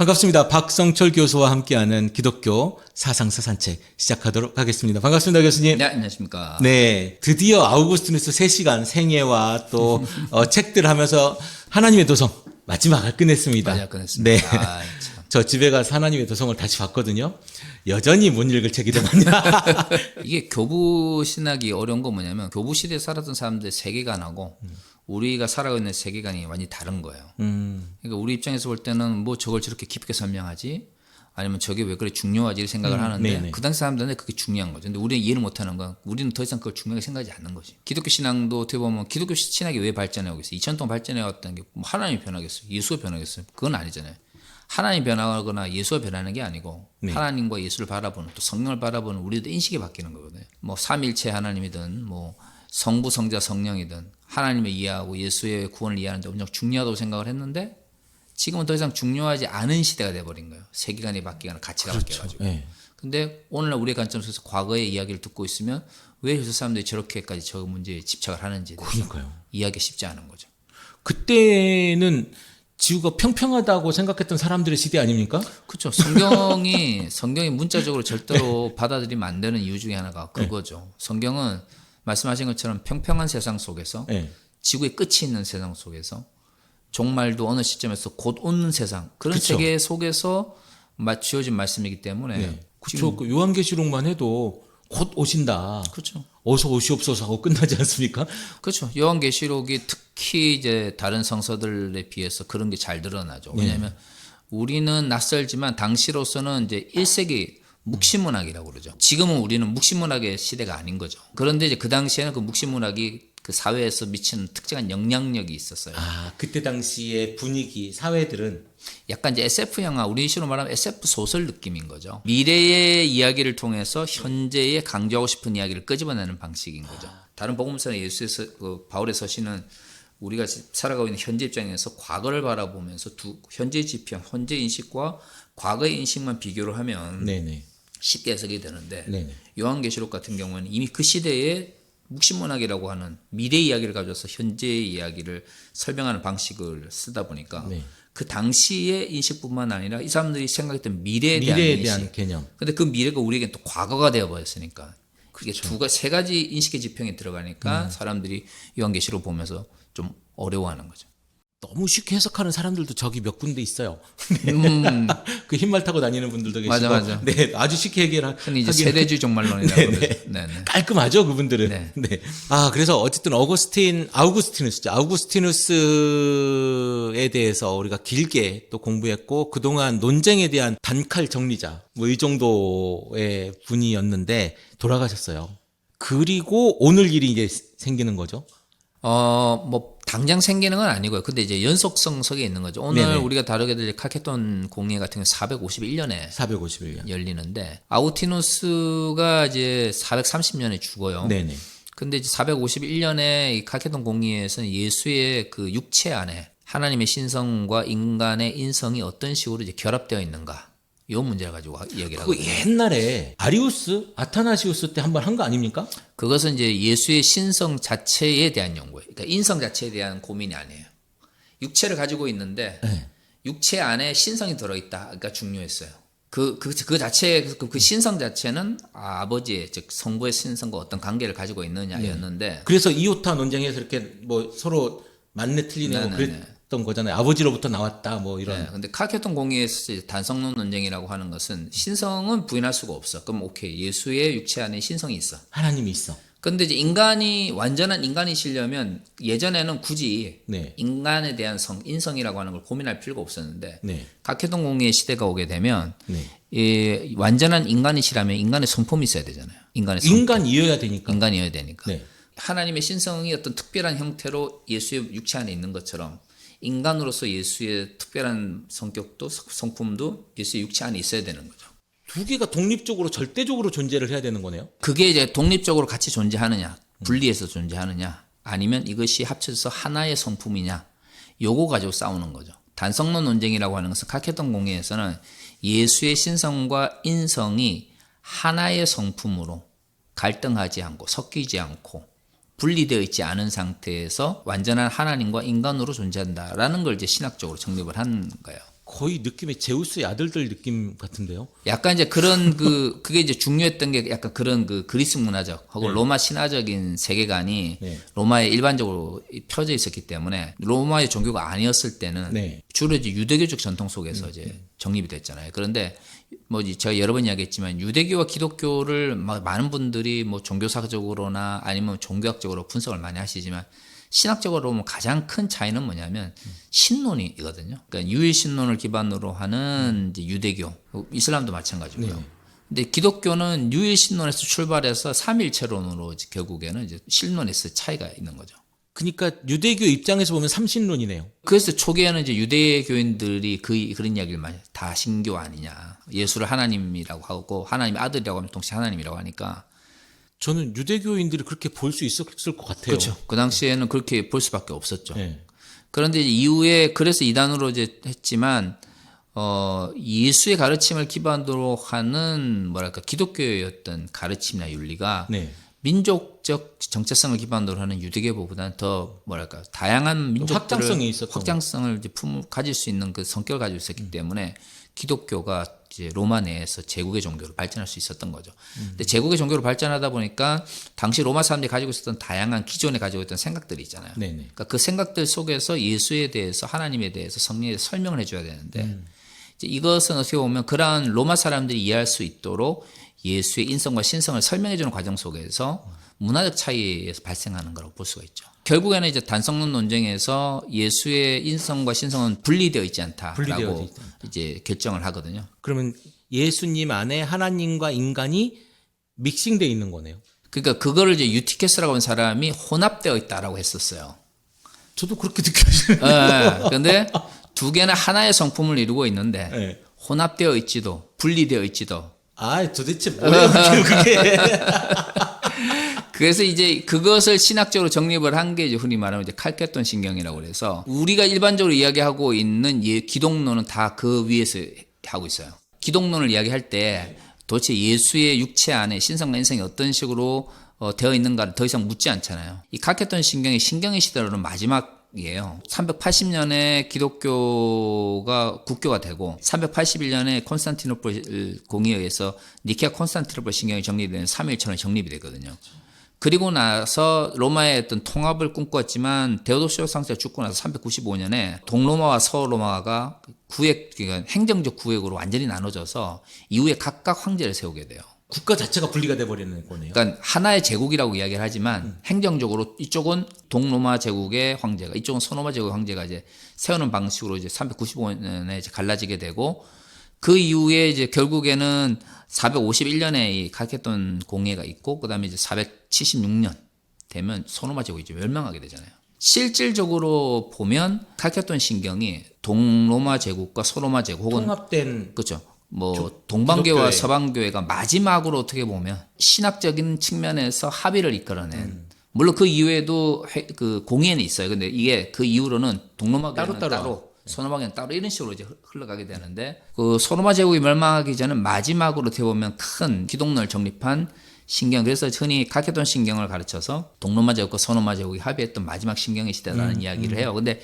반갑습니다. 박성철 교수와 함께하는 기독교 사상사 산책 시작하도록 하겠습니다. 반갑습니다, 교수님. 네, 안녕하십니까. 네, 드디어 아우구스티누스 3시간 생애와 또 책들 하면서 하나님의 도성 마지막을 끝냈습니다. 맞아, 끝냈습니다. 네, 참. 저 집에 가서 하나님의 도성을 다시 봤거든요. 여전히 못 읽을 책이더만요. 이게 교부 신학이 어려운 건 뭐냐면 교부 시대에 살았던 사람들의 세계관하고 우리가 살아가고 있는 세계관이 완전히 다른 거예요. 그러니까 우리 입장에서 볼 때는 뭐 저걸 저렇게 깊게 설명하지? 아니면 저게 왜 그래 중요하지? 생각을 하는데 네네. 그 당시 사람들은 그게 중요한 거죠. 근데 우리는 이해를 못하는 건 우리는 더 이상 그걸 중요하게 생각하지 않는 거지. 기독교 신앙도 어떻게 보면 기독교 신학이 왜 발전해 오겠어요? 2000년 동안 발전해 왔다는 게 뭐 하나님이 변하겠어요? 예수가 변하겠어요? 그건 아니잖아요. 하나님이 변하거나 예수가 변하는 게 아니고 네. 하나님과 예수를 바라보는 또 성령을 바라보는 우리도 인식이 바뀌는 거거든요. 뭐 삼일체 하나님이든 뭐 성부, 성자, 성령이든 하나님을 이해하고 예수의 구원을 이해하는 데 엄청 중요하다고 생각을 했는데 지금은 더 이상 중요하지 않은 시대가 돼버린 거예요. 세계관이 바뀌거나 가치가 바뀌어가지고. 네. 근데 오늘날 우리의 관점에서 과거의 이야기를 듣고 있으면 왜 요새 사람들이 저렇게까지 저 문제에 집착을 하는지 그러니까요. 이해하기 쉽지 않은 거죠. 그때는 지구가 평평하다고 생각했던 사람들의 시대 아닙니까? 그렇죠. 성경이 문자적으로 절대로 받아들이면 안 되는 이유 중에 하나가 그거죠. 성경은 말씀하신 것처럼 평평한 세상 속에서 네. 지구의 끝이 있는 세상 속에서 종말도 어느 시점에서 곧 오는 세상 그런 그쵸. 세계 속에서 주어진 말씀이기 때문에 네. 그렇죠. 그 요한계시록만 해도 곧 오신다. 그렇죠. 어서 오시옵소서 하고 끝나지 않습니까? 그렇죠. 요한계시록이 특히 이제 다른 성서들에 비해서 그런 게 잘 드러나죠. 왜냐하면 우리는 낯설지만 당시로서는 이제 1세기 묵시문학이라고 그러죠. 지금은 우리는 묵시문학의 시대가 아닌 거죠. 그런데 이제 그 당시에는 그 묵시문학이 그 사회에서 미치는 특정한 영향력이 있었어요. 아, 그때 당시의 분위기, 사회들은 약간 이제 SF 영화, 우리 식으로 말하면 SF 소설 느낌인 거죠. 미래의 이야기를 통해서 현재에 강조하고 싶은 이야기를 끄집어내는 방식인 거죠. 다른 복음서나 예수에서 바울의 서신은 우리가 살아가고 있는 현재 입장에서 과거를 바라보면서 현재 지평, 현재 인식과 과거의 인식만 비교를 하면 네네. 쉽게 해석이 되는데 네네. 요한계시록 같은 경우에는 이미 그 시대에 묵신문학이라고 하는 미래 이야기를 가져서 현재의 이야기를 설명하는 방식을 쓰다 보니까 네. 그 당시의 인식뿐만 아니라 이 사람들이 생각했던 미래에 미래에 대한 대한 인식. 개념. 근데 그 미래가 우리에겐 또 과거가 되어버렸으니까 그게 세 가지 인식의 지평이 들어가니까 사람들이 요한계시록 보면서 좀 어려워하는 거죠. 너무 쉽게 해석하는 사람들도 저기 몇 군데 있어요. 그 흰말 타고 다니는 분들도 계시고. 맞아. 네, 아주 쉽게 해결하기. 흔히 이제 세대주의 종말론이라고 네네. 그러죠. 네네. 깔끔하죠, 그분들은. 네. 네. 아, 그래서 어쨌든 아우구스티누스죠. 아우구스티누스에 대해서 우리가 길게 또 공부했고, 그동안 논쟁에 대한 단칼 정리자, 뭐 이 정도의 분이었는데, 돌아가셨어요. 그리고 오늘 일이 이제 생기는 거죠. 뭐 당장 생기는 건 아니고요. 근데 이제 연속성 속에 있는 거죠. 오늘 네네. 우리가 다루게 될 칼케톤 공예 같은 경우 451년에 451년. 열리는데 아우티누스가 이제 430년에 죽어요. 네네. 근데 이제 451년에 이 칼케톤 공예에서는 예수의 그 육체 안에 하나님의 신성과 인간의 인성이 어떤 식으로 이제 결합되어 있는가. 이 문제를 가지고 이야기를 그거 하거든요. 옛날에 아타나시우스 때 한 번 한 거 아닙니까? 그것은 이제 예수의 신성 자체에 대한 연구예요. 그러니까 인성 자체에 대한 고민이 아니에요. 육체를 가지고 있는데 네. 육체 안에 신성이 들어있다. 그러니까 중요했어요. 그 자체, 그 신성 자체는 아버지의, 즉 성부의 신성과 어떤 관계를 가지고 있느냐였는데 그래서 이오타 논쟁에서 이렇게 뭐 서로 맞네 틀리네 뭐 네네네. 그랬던 거잖아요. 아버지로부터 나왔다 뭐 이런. 네, 근데 칼케톤 공의에서 이제 단성론 논쟁이라고 하는 것은 신성은 부인할 수가 없어. 그럼 오케이. 예수의 육체 안에 신성이 있어. 하나님이 있어. 근데 이제 완전한 인간이시려면 예전에는 굳이 네. 인간에 대한 인성이라고 하는 걸 고민할 필요가 없었는데 네. 각해동 공의의 시대가 오게 되면 네. 이 완전한 인간이시라면 인간의 성품이 있어야 되잖아요. 인간의 성품. 인간이어야 되니까. 인간이어야 되니까. 네. 하나님의 신성이 어떤 특별한 형태로 예수의 육체 안에 있는 것처럼 인간으로서 예수의 특별한 성격도 성품도 예수의 육체 안에 있어야 되는 거죠. 두 개가 독립적으로 절대적으로 존재를 해야 되는 거네요. 그게 이제 독립적으로 같이 존재하느냐, 분리해서 존재하느냐, 아니면 이것이 합쳐져서 하나의 성품이냐, 요거 가지고 싸우는 거죠. 단성론 논쟁이라고 하는 것은 칼케톤 공예에서는 예수의 신성과 인성이 하나의 성품으로 갈등하지 않고 섞이지 않고 분리되어 있지 않은 상태에서 완전한 하나님과 인간으로 존재한다라는 걸 이제 신학적으로 정립을 한 거예요. 거의 느낌이 제우스의 아들들 느낌 같은데요. 약간 이제 그게 이제 중요했던 게 약간 그런 그 그리스 문화적 하고 로마 신화적인 세계관이 네. 로마에 일반적으로 펴져 있었기 때문에 로마의 종교가 아니었을 때는 네. 주로 이제 유대교적 전통 속에서 이제 정립이 됐잖아요. 그런데 뭐 제가 여러 번 이야기했지만 유대교와 기독교를 많은 분들이 뭐 종교사적으로나 아니면 종교학적으로 분석을 많이 하시지만 신학적으로 보면 가장 큰 차이는 뭐냐면 신론이거든요. 그러니까 유일 신론을 기반으로 하는 이제 유대교, 이슬람도 마찬가지고요. 네. 근데 기독교는 유일 신론에서 출발해서 삼일체론으로 이제 결국에는 이제 신론에서 차이가 있는 거죠. 그러니까 유대교 입장에서 보면 삼신론이네요. 그래서 초기에는 이제 유대교인들이 그런 이야기를 많이 다 신교 아니냐. 예수를 하나님이라고 하고 하나님의 아들이라고 하면 동시에 하나님이라고 하니까 저는 유대교인들이 그렇게 볼 수 있었을 것 같아요. 그렇죠. 그 당시에는 그렇게 볼 수밖에 없었죠. 네. 그런데 이후에 그래서 이단으로 이제 했지만 예수의 가르침을 기반으로 하는 뭐랄까 기독교의 어떤 가르침이나 윤리가 네. 민족적 정체성을 기반으로 하는 유대교보다는 더 뭐랄까 다양한 민족들을 확장성이 있었던 확장성을 이제 가질 수 있는 그 성격을 가지고 있었기 때문에 기독교가 이제 로마 내에서 제국의 종교로 발전할 수 있었던 거죠. 근데 제국의 종교로 발전하다 보니까 당시 로마 사람들이 가지고 있었던 다양한 기존에 가지고 있던 생각들이 있잖아요. 네네. 그러니까 그 생각들 속에서 예수에 대해서 하나님에 대해서 성령에 대해서 설명을 해줘야 되는데 이제 이것은 어떻게 보면 그러한 로마 사람들이 이해할 수 있도록 예수의 인성과 신성을 설명해주는 과정 속에서 문화적 차이에서 발생하는 거라고 볼 수가 있죠. 결국에는 이제 단성론 논쟁에서 예수의 인성과 신성은 분리되어 있지 않다라고 이제 결정을 하거든요. 그러면 예수님 안에 하나님과 인간이 믹싱되어 있는 거네요. 그러니까 그거를 이제 유티케스라고 하는 사람이 혼합되어 있다라고 했었어요. 저도 그렇게 느껴지는. 네, 그런데 두 개는 하나의 성품을 이루고 있는데 네. 혼합되어 있지도 분리되어 있지도. 아, 도대체 뭐예요, 그게? 그래서 이제 그것을 신학적으로 정립을 한 게 이제 흔히 말하면 이제 칼케톤 신경이라고 그래서 우리가 일반적으로 이야기하고 있는 기독론은 다 그 위에서 하고 있어요. 기독론을 이야기할 때 도대체 예수의 육체 안에 신성과 인성이 어떤 식으로 되어 있는가를 더 이상 묻지 않잖아요. 이 칼케톤 신경이 신경의 시대로는 마지막이에요. 380년에 기독교가 국교가 되고 381년에 콘스탄티노플 공의에 의해서 니케아 콘스탄티노플 신경이 정립되는 3.1천원이 정립이 되거든요. 그리고 나서 로마의 어떤 통합을 꿈꿨지만 데오도시오스 황제가 죽고 나서 395년에 동로마와 서로마가 그러니까 행정적 구역으로 완전히 나눠져서 이후에 각각 황제를 세우게 돼요. 국가 자체가 분리가 돼버리는 거네요. 그러니까 하나의 제국이라고 이야기를 하지만 행정적으로 이쪽은 동로마 제국의 황제가, 이쪽은 서로마 제국의 황제가 이제 세우는 방식으로 이제 395년에 이제 갈라지게 되고 그 이후에 이제 결국에는 451년에 이 칼케톤 공예가 있고 그다음에 이제 476년 되면 소노마 제국이 이제 멸망하게 되잖아요. 실질적으로 보면 칼케톤 신경이 동로마 제국과 소로마 제국 혹은 통합된 그렇죠. 뭐 동방교와 기독교의- 서방교회가 마지막으로 어떻게 보면 신학적인 측면에서 합의를 이끌어낸 물론 그 이후에도 그 공예는 있어요. 근데 이게 그 이후로는 동로마 교회는 따로 소노마교는 따로 이런 식으로 이제 흘러가게 되는데 그 소노마 제국이 멸망하기 전에 마지막으로 어떻게 보면 큰 기독론을 정립한 신경 그래서 흔히 칼케톤 신경을 가르쳐서 동로마 제국과 소노마 제국이 합의했던 마지막 신경의 시대라는 이야기를 해요. 근데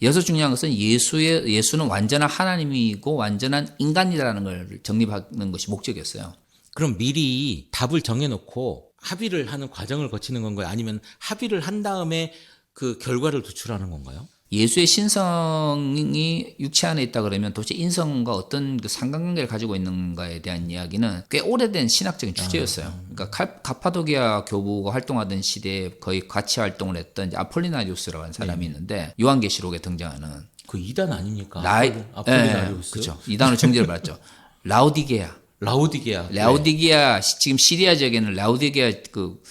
여기서 중요한 것은 예수는 완전한 하나님이고 완전한 인간이라는 걸 정립하는 것이 목적이었어요. 그럼 미리 답을 정해놓고 합의를 하는 과정을 거치는 건가요? 아니면 합의를 한 다음에 그 결과를 도출하는 건가요? 예수의 신성이 육체 안에 있다 그러면 도대체 인성과 어떤 그 상관관계를 가지고 있는가에 대한 이야기는 꽤 오래된 신학적인 주제였어요. 그러니까 카파도기아 교부가 활동하던 시대에 거의 같이 활동을 했던 이제 아폴리나리우스라고 하는 사람이 있는데 요한계시록에 등장하는 그 이단 아닙니까? 네, 아폴리나리우스. 그렇죠. 이단으로 정제를 받았죠. 라오디게아. 라오디게아. 지금 시리아 지역에는 라오디게아 그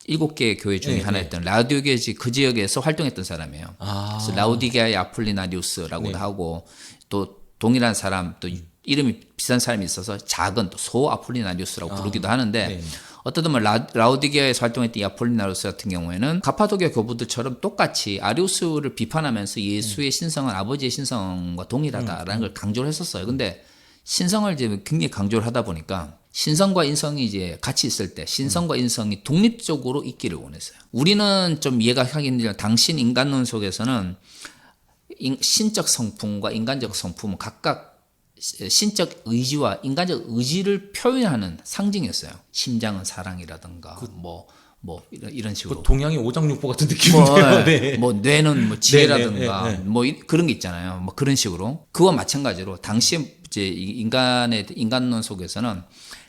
7개의 교회 중에 하나였던 라오디게아 그 지역에서 활동했던 사람이에요. 그래서 라오디게아의 아폴리나리우스라고도 하고 또 동일한 사람 또 이름이 비슷한 사람이 있어서 작은 또 소 아폴리나리우스라고 부르기도 하는데 어떤 보면 라오디게아에서 활동했던 이 아폴리나리우스 같은 경우에는 카파도기아 교부들처럼 똑같이 아리우스를 비판하면서 예수의 신성은 아버지의 신성과 동일하다라는 걸 강조를 했었어요. 근데 신성을 이제 굉장히 강조를 하다 보니까 신성과 인성이 이제 같이 있을 때 신성과 인성이 독립적으로 있기를 원했어요. 우리는 좀 이해가 하기 힘들지만 당신 인간론 속에서는 신적 성품과 인간적 성품은 각각 신적 의지와 인간적 의지를 표현하는 상징이었어요. 심장은 사랑이라든가 뭐 이런 식으로. 동양의 오장육부 같은 느낌인데요. 네. 뭐 뇌는 뭐 지혜라든가 네, 네, 네. 뭐 그런 게 있잖아요. 뭐 그런 식으로. 그와 마찬가지로 당시 이제 인간론 속에서는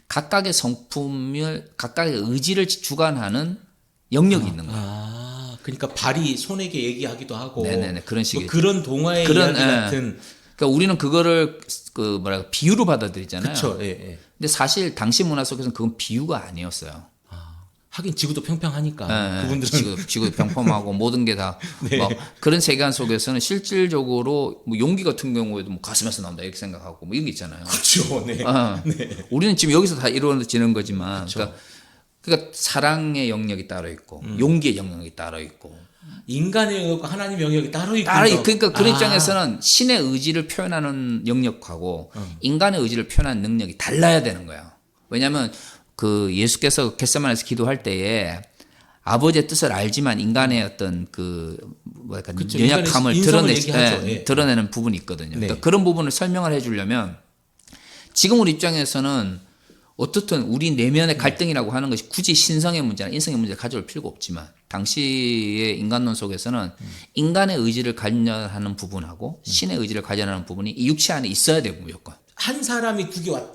각각의 성품을 각각의 의지를 주관하는 영역이 있는 거예요. 그러니까 발이 손에게 얘기하기도 하고. 네네네 그런 식의 뭐 그런 동화의 이야기 같은. 그러니까 우리는 그거를 비유로 받아들이잖아요. 그렇죠. 예, 예. 근데 사실 당시 문화 속에서는 그건 비유가 아니었어요. 하긴 지구도 평평하니까. 그분들은 지구도 평범하고 모든 게 다 네. 그런 세계관 속에서는 실질적으로 뭐 용기 같은 경우에도 뭐 가슴에서 나온다 이렇게 생각하고 뭐 이런 게 있잖아요. 그렇죠. 네. 우리는 지금 여기서 다 이루어지는 거지만, 그러니까 사랑의 영역이 따로 있고, 용기의 영역이 따로 있고, 인간의 영역과 하나님의 영역이 따로 있고. 그러니까 그런 입장에서는 신의 의지를 표현하는 영역하고 인간의 의지를 표현하는 능력이 달라야 되는 거예요. 왜냐하면 그 예수께서 겟세마네에서 기도할 때에 아버지의 뜻을 알지만 인간의 어떤 뭐랄까 연약함을 드러내는 부분이 있거든요. 네. 그러니까 그런 부분을 설명을 해주려면 지금 우리 입장에서는 어떻든 우리 내면의 갈등이라고 하는 것이 굳이 신성의 문제나 인성의 문제를 가져올 필요가 없지만 당시의 인간론 속에서는 인간의 의지를 관여하는 부분하고 신의 의지를 관여하는 부분이 이 육체 안에 있어야 되고 무조건. 한 사람이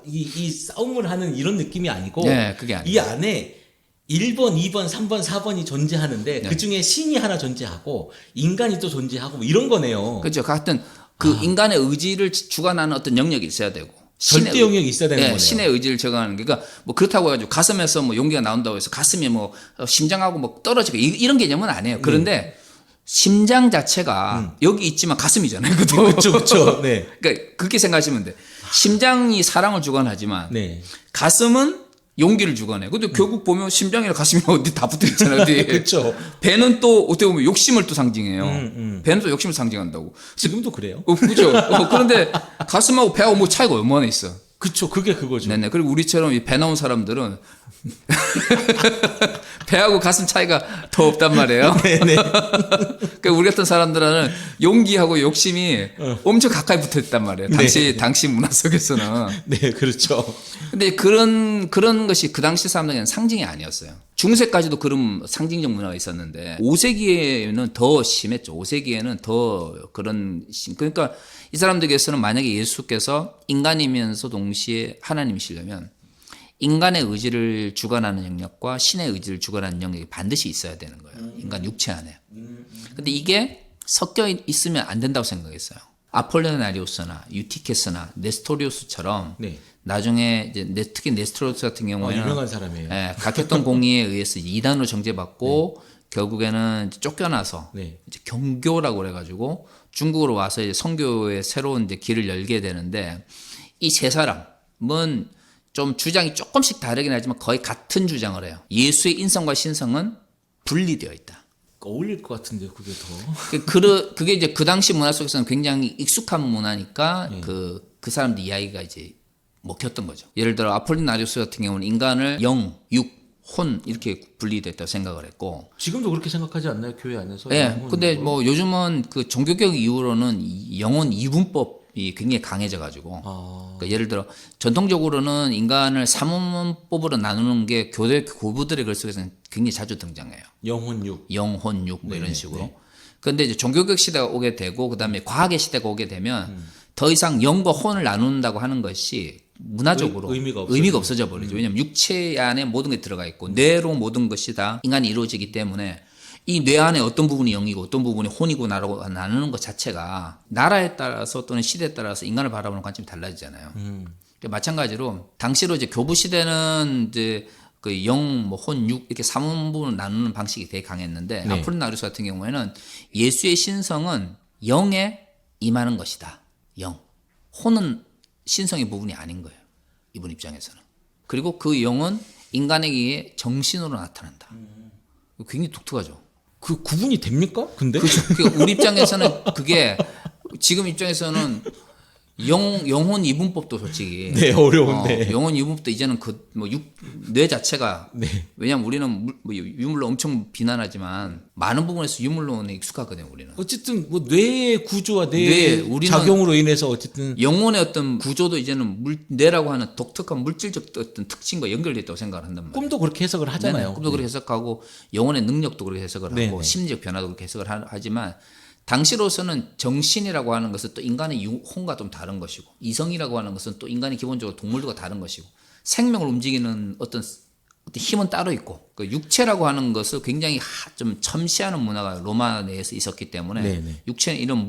이 싸움을 하는 이런 느낌이 아니고 네, 그게 아니고. 이 안에 1번, 2번, 3번, 4번이 존재하는데 네. 그중에 신이 하나 존재하고 인간이 또 존재하고 뭐 이런 거네요. 그렇죠. 같은 인간의 의지를 주관하는 어떤 영역이 있어야 되고 절대 영역이 있어야 되는 거네요. 신의 의지를 적용하는 게 그러니까 뭐 그렇다고 해가지고 가슴에서 뭐 용기가 나온다고 해서 가슴이 뭐 심장하고 뭐 떨어지고 이런 개념은 아니에요. 그런데 심장 자체가 여기 있지만 가슴이잖아요. 그렇죠. 네. 그러니까 그렇게 생각하시면 돼. 심장이 사랑을 주관하지만 네. 가슴은 용기를 주관해. 근데 결국 보면 심장이랑 가슴이 어디 다 붙어 있잖아요. 어디. 그렇죠. 배는 또 어떻게 보면 욕심을 또 상징해요. 배는 또 욕심을 상징한다고. 지금도 그래요. 그죠. 그런데 가슴하고 배하고 뭐 차이가 얼마나 있어. 그렇죠. 그게 그거죠. 네네. 그리고 우리처럼 이 배 나온 사람들은 배하고 가슴 차이가 더 없단 말이에요. 네네. 그러니까 우리 같은 사람들은 용기하고 욕심이 엄청 가까이 붙어 있단 말이에요. 당시 문화 속에서는. 네, 그렇죠. 근데 그런 것이 그 당시 사람들에게는 상징이 아니었어요. 중세까지도 그런 상징적 문화가 있었는데 5세기에는 더 심했죠. 5세기에는 더 그러니까 이 사람들에게서는 만약에 예수께서 인간이면서 동시에 하나님이시려면 인간의 의지를 주관하는 영역과 신의 의지를 주관하는 영역이 반드시 있어야 되는 거예요. 인간 육체 안에. 근데 이게 섞여 있으면 안 된다고 생각했어요. 아폴로나리오스나 유티케스나 네스토리우스처럼 네. 나중에 이제 특히 네스토리우스 같은 경우에는 유명한 사람이에요. 각했던 공의에 의해서 이단으로 정죄받고 정교라고 이제 쫓겨나서 네. 이제 경교라고 그래가지고 중국으로 와서 이제 선교의 새로운 이제 길을 열게 되는데 이 세 사람은 좀 주장이 조금씩 다르긴 하지만 거의 같은 주장을 해요. 예수의 인성과 신성은 분리되어 있다. 어울릴 것 같은데요, 그게 더. 그게 이제 그 당시 문화 속에서는 굉장히 익숙한 문화니까 그 사람들 이야기가 이제 먹혔던 거죠. 예를 들어 아폴리나리우스 같은 경우는 인간을 영, 육, 혼 이렇게 분리됐다고 생각을 했고 지금도 그렇게 생각하지 않나요, 교회 안에서? 네, 근데 뭐 요즘은 그 종교개혁 이후로는 영혼 이분법이 굉장히 강해져가지고 그러니까 예를 들어 전통적으로는 인간을 사문법으로 나누는 게 교대 고부들의 글 속에서는 굉장히 자주 등장해요. 영혼육. 영혼육 뭐 이런 식으로. 그런데 이제 종교개혁 시대가 오게 되고 그다음에 과학의 시대가 오게 되면 더 이상 영과 혼을 나눈다고 하는 것이 문화적으로 의미가 없어져 버리죠. 왜냐하면 육체 안에 모든 게 들어가 있고 뇌로 모든 것이 다 인간이 이루어지기 때문에 이 뇌 안에 어떤 부분이 영이고 어떤 부분이 혼이고 나라고 나누는 것 자체가 나라에 따라서 또는 시대에 따라서 인간을 바라보는 관점이 달라지잖아요. 그러니까 마찬가지로 당시로 이제 교부 시대는 이제 그 영, 뭐 혼, 육 이렇게 사문부를 나누는 방식이 되게 강했는데 네. 아폴리나리우스 같은 경우에는 예수의 신성은 영에 임하는 것이다. 영. 혼은 신성의 부분이 아닌 거예요. 이분 입장에서는. 그리고 그 영은 인간에게 정신으로 나타난다. 굉장히 독특하죠. 그 구분이 됩니까? 근데? 그렇죠. 우리 입장에서는 그게 지금 입장에서는 영혼 이분법도 솔직히 네, 어려운데. 영혼 이분법도 이제는 뇌 자체가 네. 왜냐면 우리는 유물론 엄청 비난하지만 많은 부분에서 유물론에 익숙하거든요. 우리는 어쨌든 뭐 뇌의 구조와 뇌의 우리는 작용으로 인해서 어쨌든 영혼의 어떤 구조도 이제는 뇌라고 하는 독특한 물질적 어떤 특징과 연결됐다고 생각을 한단 말이에요. 꿈도 그렇게 해석을 하잖아요. 네네, 꿈도 그렇게 해석하고 영혼의 능력도 그렇게 해석을 하고 네네. 심리적 변화도 그렇게 해석을 하지만 당시로서는 정신이라고 하는 것은 또 인간의 혼과 좀 다른 것이고 이성이라고 하는 것은 또 인간이 기본적으로 동물들과 다른 것이고 생명을 움직이는 어떤 힘은 따로 있고 그 육체라고 하는 것을 굉장히 좀 첨시하는 문화가 로마 내에서 있었기 때문에 네네. 육체는 이런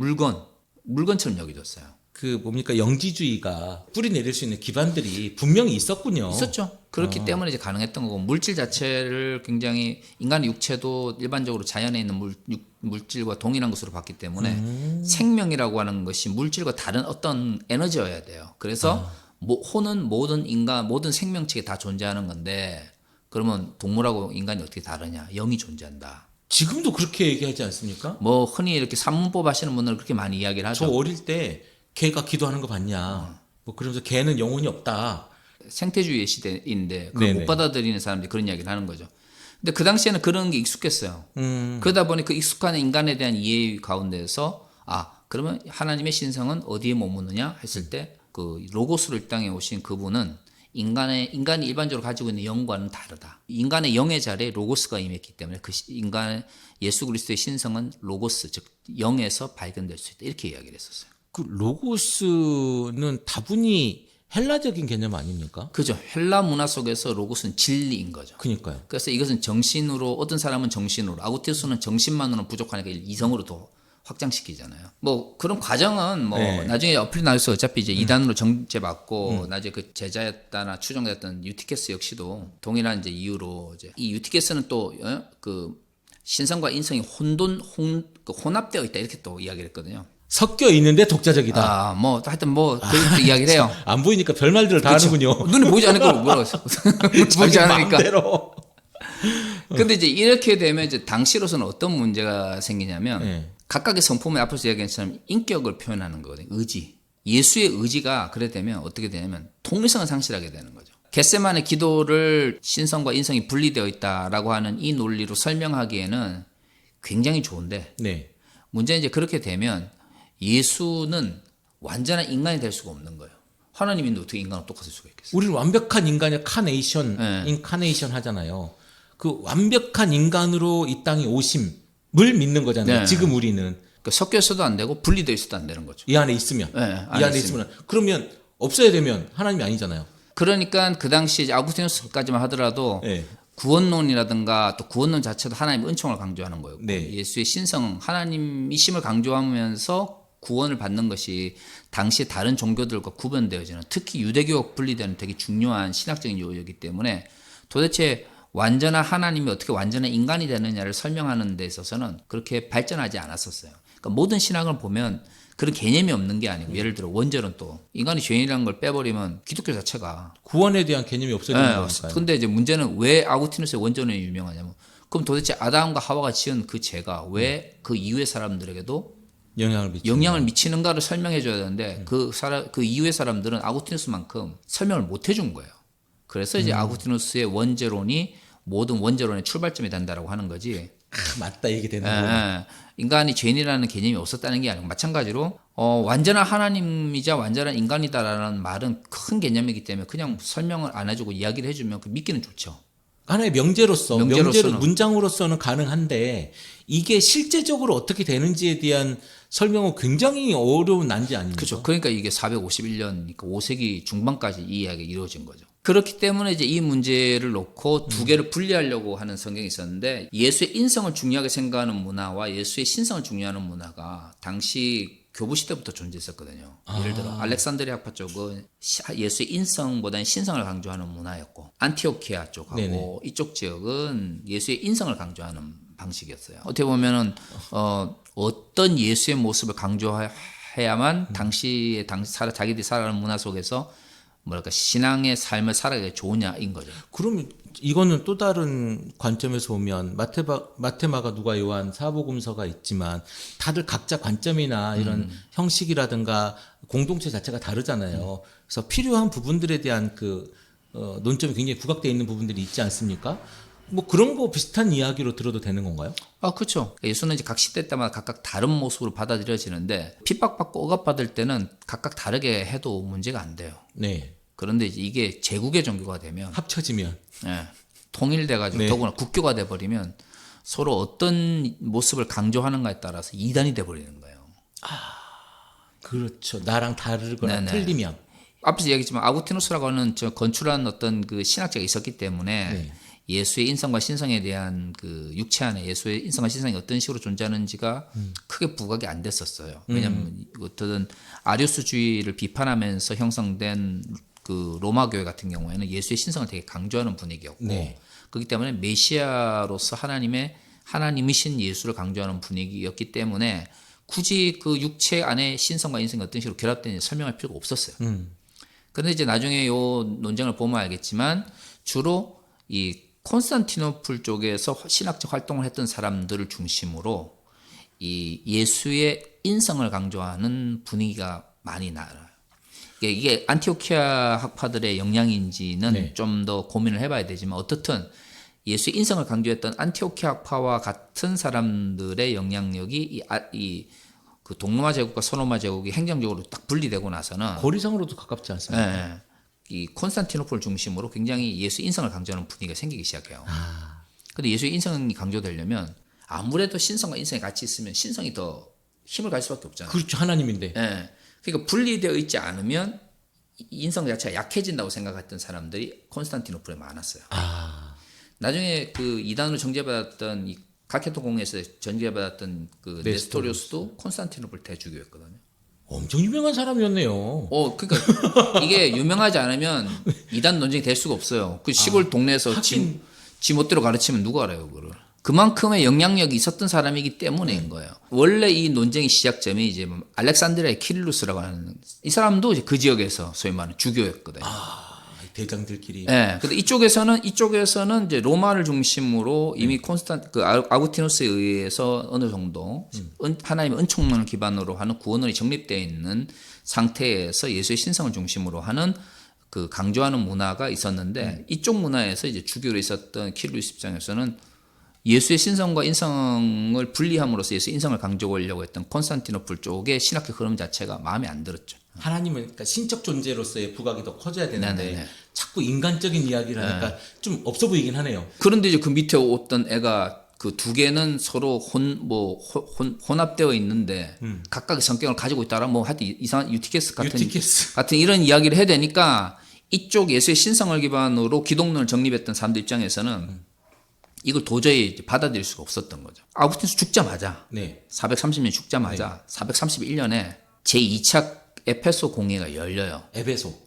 물건처럼 여겨졌어요. 그 뭡니까 영지주의가 뿌리 내릴 수 있는 기반들이 분명히 있었군요. 있었죠. 그렇기 때문에 이제 가능했던 거고 물질 자체를 굉장히 인간의 육체도 일반적으로 자연에 있는 물질과 동일한 것으로 봤기 때문에 생명이라고 하는 것이 물질과 다른 어떤 에너지여야 돼요. 그래서 혼은 모든 생명체에 다 존재하는 건데 그러면 동물하고 인간이 어떻게 다르냐? 영이 존재한다. 지금도 그렇게 얘기하지 않습니까? 뭐 흔히 이렇게 산문법 하시는 분들은 그렇게 많이 이야기를 하죠. 저 어릴 때 개가 기도하는 거 봤냐? 뭐 그러면서 개는 영혼이 없다. 생태주의 시대인데 그걸 네네. 못 받아들이는 사람들이 그런 이야기를 하는 거죠. 근데 그 당시에는 그런 게 익숙했어요. 그러다 보니 그 익숙한 인간에 대한 이해 가운데서 그러면 하나님의 신성은 어디에 머무느냐 했을 때 그 로고스로 이 땅에 오신 그분은 인간이 일반적으로 가지고 있는 영과는 다르다. 인간의 영의 자리에 로고스가 임했기 때문에 예수 그리스도의 신성은 로고스 즉 영에서 발견될 수 있다. 이렇게 이야기를 했었어요. 그 로고스는 다분히 헬라적인 개념 아닙니까? 그죠. 헬라 문화 속에서 로고스는 진리인 거죠. 그러니까요. 그래서 이것은 정신으로 어떤 사람은 정신으로 아구티스는 정신만으로는 부족하니까 이성으로 더 확장시키잖아요. 뭐 그런 과정은 네. 나중에 어플이 나와서 어차피 이제 이단으로 정죄받고 나중에 그 제자였다나 추종됐던 유티케스 역시도 동일한 이제 이유로 이제 이 유티케스는 또 그 신성과 인성이 혼합되어 있다 이렇게 또 이야기를 했거든요. 섞여 있는데 독자적이다. 하여튼 그렇게 이야기를 해요. 안 보이니까 별말들을 다 하는군요. 눈에 보이지 않으니까 뭐라고 했어. 보이지 않으니까. 마음대로. 근데 이제 이렇게 되면 이제 당시로서는 어떤 문제가 생기냐면 네. 각각의 성품에 앞에서 이야기한 것처럼 인격을 표현하는 거거든요. 의지. 예수의 의지가 그래 되면 어떻게 되냐면 통일성을 상실하게 되는 거죠. 겟세마네 기도를 신성과 인성이 분리되어 있다라고 하는 이 논리로 설명하기에는 굉장히 좋은데 네. 문제는 이제 그렇게 되면 예수는 완전한 인간이 될 수가 없는 거예요. 하나님인데 어떻게 인간과 똑같을 수가 있겠어요? 우리는 완벽한 인간의 카네이션, 네. 인카네이션 하잖아요. 그 완벽한 인간으로 이 땅에 오심을 믿는 거잖아요. 네. 지금 우리는 그러니까 섞여 있어도 안 되고 분리되어 있어도 안 되는 거죠. 이 안에 있으면, 네, 이 안에 있으면 그러면 없어야 되면 하나님이 아니잖아요. 그러니까 그 당시 이제 아구스티누스까지만 하더라도 네. 구원론이라든가 또 구원론 자체도 하나님의 은총을 강조하는 거였고 네. 예수의 신성 하나님이심을 강조하면서 구원을 받는 것이 당시 다른 종교들과 구분되어지는 특히 유대교와 분리되는 되게 중요한 신학적인 요소이기 때문에 도대체 완전한 하나님이 어떻게 완전한 인간이 되느냐를 설명하는 데 있어서는 그렇게 발전하지 않았었어요. 그러니까 모든 신학을 보면 그런 개념이 없는 게 아니고 예를 들어 원절은 또 인간이 죄인이라는 걸 빼버리면 기독교 자체가 구원에 대한 개념이 없어지는 거니까요. 근데 이제 문제는 왜 아구티누스의 원전이 유명하냐면 그럼 도대체 아담과 하와가 지은 그 죄가 왜 그 이후의 사람들에게도 영향을 미치는가를 설명해 줘야 되는데 그 이후의 사람들은 아구티누스만큼 설명을 못 해준 거예요. 그래서 이제 아구티누스의 원죄론이 모든 원죄론의 출발점이 된다라고 하는 거지. 맞다 얘기 되는 거예요. 인간이 죄인이라는 개념이 없었다는 게 아니고 마찬가지로 완전한 하나님이자 완전한 인간이다라는 말은 큰 개념이기 때문에 그냥 설명을 안 해주고 이야기를 해주면 그 믿기는 좋죠. 하나의 명제로 명제로서는. 문장으로서는 가능한데 이게 실제적으로 어떻게 되는지에 대한 설명은 굉장히 어려운 난제 아닙니까? 그렇죠. 그러니까 이게 451년, 5세기 중반까지 이 이야기가 이루어진 거죠. 그렇기 때문에 이제 이 문제를 놓고 두 개를 분리하려고 하는 성경이 있었는데 예수의 인성을 중요하게 생각하는 문화와 예수의 신성을 중요하는 문화가 당시 교부 시대부터 존재했었거든요. 예를 들어 알렉산드리아 학파 쪽은 예수의 인성보다는 신성을 강조하는 문화였고 안티오키아 쪽하고 네네. 이쪽 지역은 예수의 인성을 강조하는 방식이었어요. 어떻게 보면은 어떤 예수의 모습을 강조해야만 자기들이 살아가는 문화 속에서 뭐랄까 신앙의 삶을 살아가기 좋으냐인 거죠. 그러면 이거는 또 다른 관점에서 보면 마테마가 누가 요한 사복음서가 있지만 다들 각자 관점이나 이런 형식이라든가 공동체 자체가 다르잖아요. 그래서 필요한 부분들에 대한 그 논점이 굉장히 부각되어 있는 부분들이 있지 않습니까? 뭐 그런 거 비슷한 이야기로 들어도 되는 건가요? 그렇죠. 예수는 이제 각 시대 때마다 각각 다른 모습으로 받아들여지는데 핍박받고 억압받을 때는 각각 다르게 해도 문제가 안 돼요. 네. 그런데 이제 이게 제국의 종교가 되면 합쳐지면. 통일돼가지고 네. 더구나 국교가 돼버리면 서로 어떤 모습을 강조하는가에 따라서 이단이 돼버리는 거예요. 그렇죠. 나랑 다르거나 네네. 틀리면. 앞에서 얘기했지만 아구티누스라고 하는 저 건축한 어떤 그 신학자가 있었기 때문에 네. 예수의 인성과 신성에 대한 그 육체 안에 예수의 인성과 신성이 어떤 식으로 존재하는지가 크게 부각이 안 됐었어요. 왜냐하면 어떤 아리우스주의를 비판하면서 형성된 그 로마 교회 같은 경우에는 예수의 신성을 되게 강조하는 분위기였고 네. 그렇기 때문에 메시아로서 하나님이신 예수를 강조하는 분위기였기 때문에 굳이 그 육체 안에 신성과 인성이 어떤 식으로 결합되는지 설명할 필요가 없었어요. 그런데 이제 나중에 요 논쟁을 보면 알겠지만 주로 이 콘스탄티노플 쪽에서 신학적 활동을 했던 사람들을 중심으로 이 예수의 인성을 강조하는 분위기가 많이 나요. 이게 안티오키아 학파들의 영향인지는 네. 좀 더 고민을 해봐야 되지만 어떻든 예수의 인성을 강조했던 안티오키아 학파와 같은 사람들의 영향력이 그 동로마 제국과 서로마 제국이 행정적으로 딱 분리되고 나서는 거리상으로도 가깝지 않습니까? 이 콘스탄티노플 중심으로 굉장히 예수 인성을 강조하는 분위기가 생기기 시작해요. 근데 예수의 인성이 강조되려면 아무래도 신성과 인성이 같이 있으면 신성이 더 힘을 가질 수밖에 없잖아요. 그렇죠. 하나님인데. 그러니까 분리되어 있지 않으면 인성 자체가 약해진다고 생각했던 사람들이 콘스탄티노플에 많았어요. 나중에 그 이단으로 정죄받았던 이 카케토 공회에서 정죄받았던 그 네스토리우스도 콘스탄티노플 대주교였거든요. 엄청 유명한 사람이었네요. 그러니까 이게 유명하지 않으면 이단 논쟁이 될 수가 없어요. 그 시골 동네에서 지 멋대로 가르치면 누가 알아요, 그거를. 그만큼의 영향력이 있었던 사람이기 때문에인 거예요. 원래 이 논쟁의 시작점이 이제 알렉산드리아의 키릴루스라고 하는 이 사람도 이제 그 지역에서 소위 말하는 주교였거든요. 대장들끼리. 근데 이쪽에서는 이제 로마를 중심으로 이미 아구티누스에 의해서 어느 정도 하나님의 은총론을 기반으로 하는 구원론이 정립되어 있는 상태에서 예수의 신성을 중심으로 하는 그 강조하는 문화가 있었는데 이쪽 문화에서 이제 주교로 있었던 키릴루스 입장에서는 예수의 신성과 인성을 분리함으로써 예수의 인성을 강조하려고 했던 콘스탄티노플 쪽의 신학적 흐름 자체가 마음에 안 들었죠. 하나님은 그러니까 신적 존재로서의 부각이 더 커져야 되는데 네네네. 자꾸 인간적인 이야기를 하니까 좀 없어 보이긴 하네요. 그런데 이제 그 밑에 어떤 애가 그 두 개는 서로 혼합되어 있는데 각각의 성격을 가지고 있다라 뭐 하여튼 이상한 유티케스 같은 이런 이야기를 해야 되니까 이쪽 예수의 신성을 기반으로 기독론을 정립했던 사람들 입장에서는 이걸 도저히 받아들일 수가 없었던 거죠. 아구스티누스 죽자마자 430년 죽자마자 431년에 제2차 에페소 공회가 열려요. 에베소.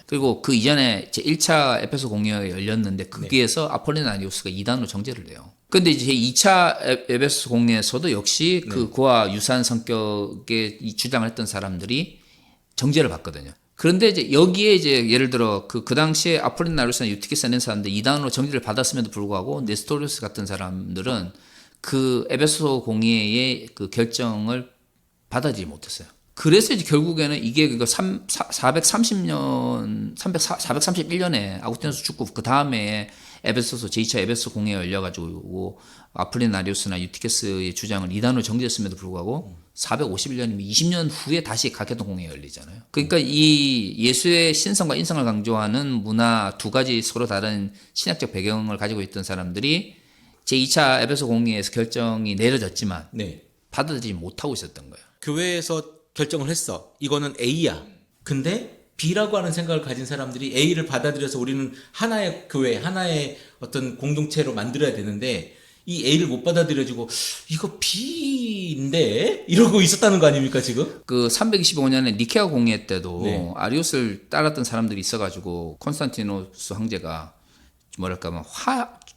그리고 그 이전에 제1차 에페소 공회가 열렸는데 거기에서 아폴리나리우스가 이단으로 정죄를 해요. 근데 이제 제2차 에베소 공회에서도 역시 그와 유사한 성격의 이 주장을 했던 사람들이 정죄를 받거든요. 그런데 이제 여기에 이제 예를 들어 그 당시에 아폴리나리우스나 유티키스 하는 사람들 이단으로 정죄를 받았음에도 불구하고 네스토리우스 같은 사람들은 그 에베소 공회의 그 결정을 받아들이지 못했어요. 그래서 이제 결국에는 이게 그거 431년에 아구스티누스 죽고 그 다음에 에베소서 제2차 에베소 공회가 열려가지고 아폴리나리우스나 유티케스의 주장을 이단으로 정지했음에도 불구하고 451년이면 20년 후에 다시 가케돈 공회가 열리잖아요. 그러니까 이 예수의 신성과 인성을 강조하는 문화 두 가지 서로 다른 신학적 배경을 가지고 있던 사람들이 제2차 에베소 공회에서 결정이 내려졌지만 받아들이지 못하고 있었던 거예요. 교회에서 결정을 했어. 이거는 A야. 근데 B라고 하는 생각을 가진 사람들이 A를 받아들여서 우리는 하나의 교회, 하나의 어떤 공동체로 만들어야 되는데 이 A를 못 받아들여지고 이거 B인데? 이러고 있었다는 거 아닙니까 지금? 그 325년에 니케아 공회 때도 아리우스를 따랐던 사람들이 있어가지고 콘스탄티노스 황제가 뭐랄까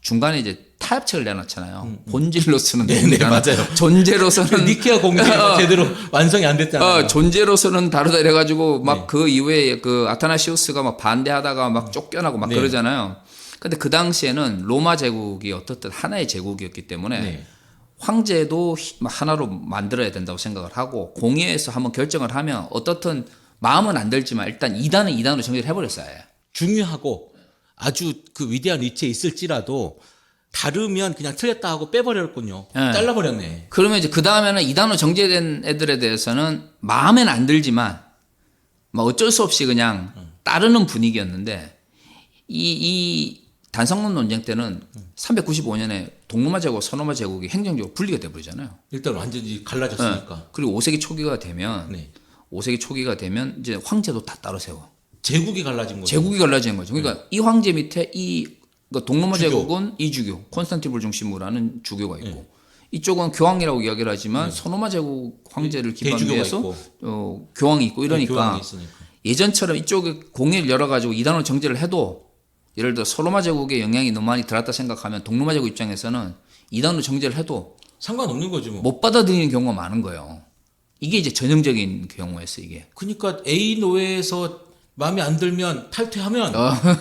중간에 이제 타협책을 내놨잖아요. 본질로서는 맞아요. 존재로서는 니케아 공회가 제대로 완성이 안 됐잖아요. 존재로서는 다르다 이래가지고 막 그 이후에 그 아타나시우스가 막 반대하다가 막 쫓겨나고 막 그러잖아요. 근데 그 당시에는 로마 제국이 어떻든 하나의 제국이었기 때문에 네. 황제도 하나로 만들어야 된다고 생각을 하고 공의회에서 한번 결정을 하면 어떻든 마음은 안 들지만 일단 이단은 이단으로 정리를 해버렸어요. 중요하고 아주 그 위대한 위치에 있을지라도 다르면 그냥 틀렸다 하고 빼버렸군요. 네. 잘라버렸네. 그러면 이제 그 다음에는 이단으로 정제된 애들에 대해서는 마음에는 안 들지만 뭐 어쩔 수 없이 그냥 따르는 분위기였는데 이 단성론 논쟁 때는 395년에 동로마 제국, 서로마 제국이 행정적으로 분리가 돼버리잖아요. 일단 완전히 갈라졌으니까. 그리고 5세기 초기가 되면 네. 5세기 초기가 되면 이제 황제도 다 따로 세워. 제국이 갈라진 거죠. 제국이 갈라지는 거죠. 그러니까 이 황제 밑에 그러니까 동로마 주교. 제국은 이주교, 콘스탄티노플 중심으로 하는 주교가 있고 이쪽은 교황이라고 이야기를 하지만 서로마 제국 황제를 기반으로 대주교가 해서 있고. 교황이 있고 이러니까 교황이 있으니까. 예전처럼 이쪽에 공예를 열어가지고 이단으로 정제를 해도 예를 들어 서로마 제국의 영향이 너무 많이 들었다 생각하면 동로마 제국 입장에서는 이단으로 정제를 해도 상관없는 거지 뭐. 못 받아들이는 경우가 많은 거예요. 이게 이제 전형적인 경우였어 이게. 그러니까 A 노예에서 마음에 안 들면 탈퇴하면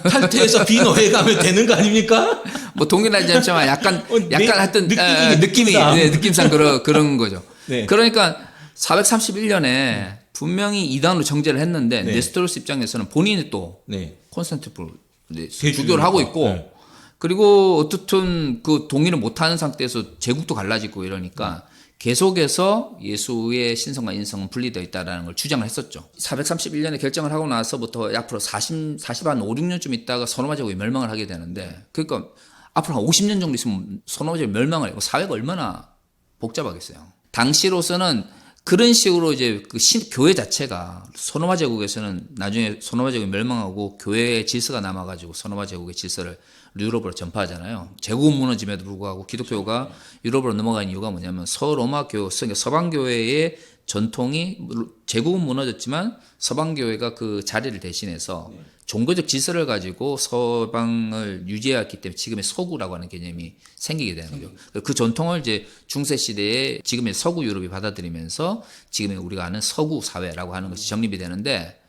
탈퇴해서 B 노예 가면 되는 거 아닙니까? 뭐 동일하지 않지만 약간 하여튼 느낌이 느낌상. 네, 느낌상 그런 거죠. 네. 그러니까 431년에 분명히 이단으로 정제를 했는데 네. 네스토로스 입장에서는 본인이 또 네. 콘스탄티노플 대주교니까. 주교를 하고 있고 네. 그리고 어떻든 그 동의를 못하는 상태에서 제국도 갈라지고 이러니까 계속해서 예수의 신성과 인성은 분리되어 있다는 걸 주장을 했었죠. 431년에 결정을 하고 나서부터 앞으로 40한 5, 6년쯤 있다가 서로마 제국이 멸망을 하게 되는데 그러니까 앞으로 한 50년 정도 있으면 서로마 제국이 멸망을 하고 사회가 얼마나 복잡하겠어요. 당시로서는 그런 식으로 이제 그 교회 자체가 소노마 제국에서는 나중에 소노마 제국이 멸망하고 교회의 질서가 남아가지고 소노마 제국의 질서를 유럽으로 전파하잖아요. 제국은 무너짐에도 불구하고 기독교가 유럽으로 넘어간 이유가 뭐냐면 서로마교, 서방교회의 전통이 제국은 무너졌지만 서방교회가 그 자리를 대신해서 종교적 질서를 가지고 서방을 유지해왔기 때문에 지금의 서구라고 하는 개념이 생기게 되는 거죠. 그 전통을 이제 중세 시대에 지금의 서구 유럽이 받아들이면서 지금의 우리가 아는 서구 사회라고 하는 것이 정립이 되는데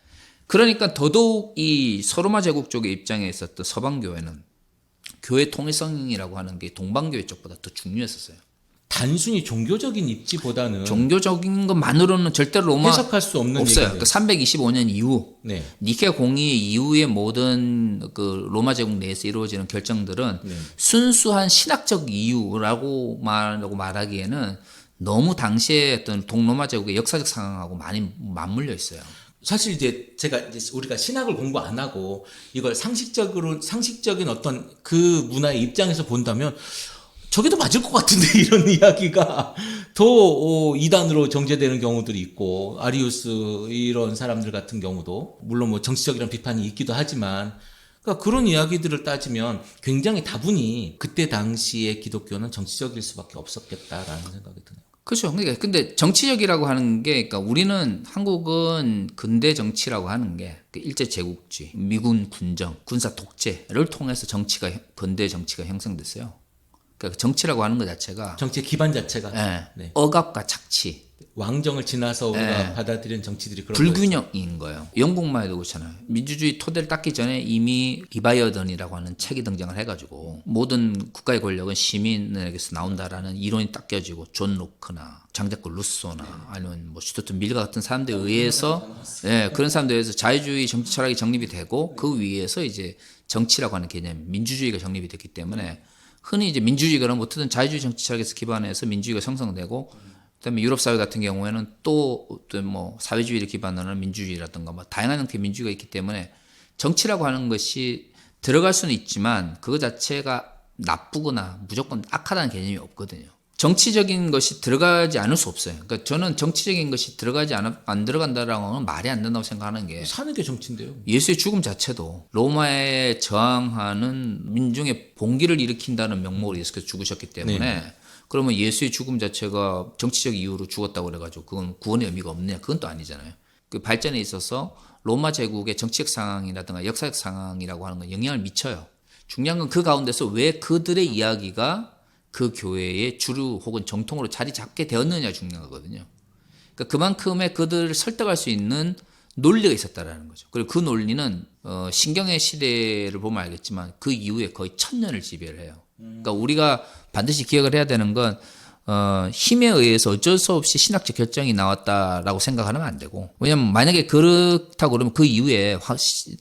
그러니까 더더욱 이 서로마 제국 쪽의 입장에 있었던 서방교회는 교회 통일성이라고 하는 게 동방교회 쪽보다 더 중요했었어요. 단순히 종교적인 입지보다는 종교적인 것만으로는 절대로 로마 해석할 수 없는 없어요. 얘기네요. 그 325년 이후 네. 니케 공의 이후의 모든 그 로마 제국 내에서 이루어지는 결정들은 네. 순수한 신학적 이유라고 말하기에는 너무 당시의 어떤 동로마 제국의 역사적 상황하고 많이 맞물려 있어요. 사실 이제 우리가 신학을 공부 안 하고 이걸 상식적인 어떤 그 문화의 입장에서 본다면 저게 더 맞을 것 같은데 이런 이야기가 더 이단으로 정제되는 경우들이 있고 아리우스 이런 사람들 같은 경우도 물론 뭐 정치적이라는 비판이 있기도 하지만 그러니까 그런 이야기들을 따지면 굉장히 다분히 그때 당시의 기독교는 정치적일 수밖에 없었겠다라는 생각이 드네요. 그렇죠. 그러니까 근데 정치적이라고 하는 게, 그러니까 우리는 한국은 근대 정치라고 하는 게 일제 제국주의, 미군 군정, 군사 독재를 통해서 근대 정치가 형성됐어요. 그러니까 정치라고 하는 것 자체가 정치의 기반 자체가 네. 억압과 착취, 왕정을 지나서 우리가 받아들인 정치들이 그런 불균형인 거예요. 영국만 해도 그렇잖아요. 민주주의 토대를 닦기 전에 이미 리바이어던이라고 하는 책이 등장을 해가지고 모든 국가의 권력은 시민에게서 나온다라는 이론이 딱 껴지고 존 로크나 장자크 루소나 아니면 뭐 슈투트 밀 같은 사람들에 의해서 그런 사람들에 의해서 자유주의 정치 철학이 정립이 되고 그 위에서 이제 정치라고 하는 개념, 민주주의가 정립이 됐기 때문에 흔히 이제 민주주의가 어떻든 자유주의 정치 철학에서 기반해서 민주주의가 형성되고 그다음에 유럽 사회 같은 경우에는 또 뭐 사회주의를 기반으로 하는 민주주의라든가 뭐 다양한 형태의 민주주의가 있기 때문에 정치라고 하는 것이 들어갈 수는 있지만 그거 자체가 나쁘거나 무조건 악하다는 개념이 없거든요. 정치적인 것이 들어가지 않을 수 없어요. 그러니까 저는 정치적인 것이 안 들어간다라고 하면 말이 안 된다고 생각하는 게 사는 게 정치인데요. 예수의 죽음 자체도 로마에 저항하는 민중의 봉기를 일으킨다는 명목으로 예수께서 죽으셨기 때문에 그러면 예수의 죽음 자체가 정치적 이유로 죽었다고 그래가지고 그건 구원의 의미가 없느냐? 그건 또 아니잖아요. 그 발전에 있어서 로마 제국의 정치적 상황이라든가 역사적 상황이라고 하는 건 영향을 미쳐요. 중요한 건 그 가운데서 왜 그들의 이야기가 그 교회의 주류 혹은 정통으로 자리 잡게 되었느냐 중요한 거거든요. 그러니까 그만큼의 그들을 설득할 수 있는 논리가 있었다라는 거죠. 그리고 그 논리는 신경의 시대를 보면 알겠지만 그 이후에 거의 1000년을 지배를 해요. 그러니까 우리가 반드시 기억을 해야 되는 건 힘에 의해서 어쩔 수 없이 신학적 결정이 나왔다라고 생각하면 안 되고, 왜냐면 만약에 그렇다고 그러면 그 이후에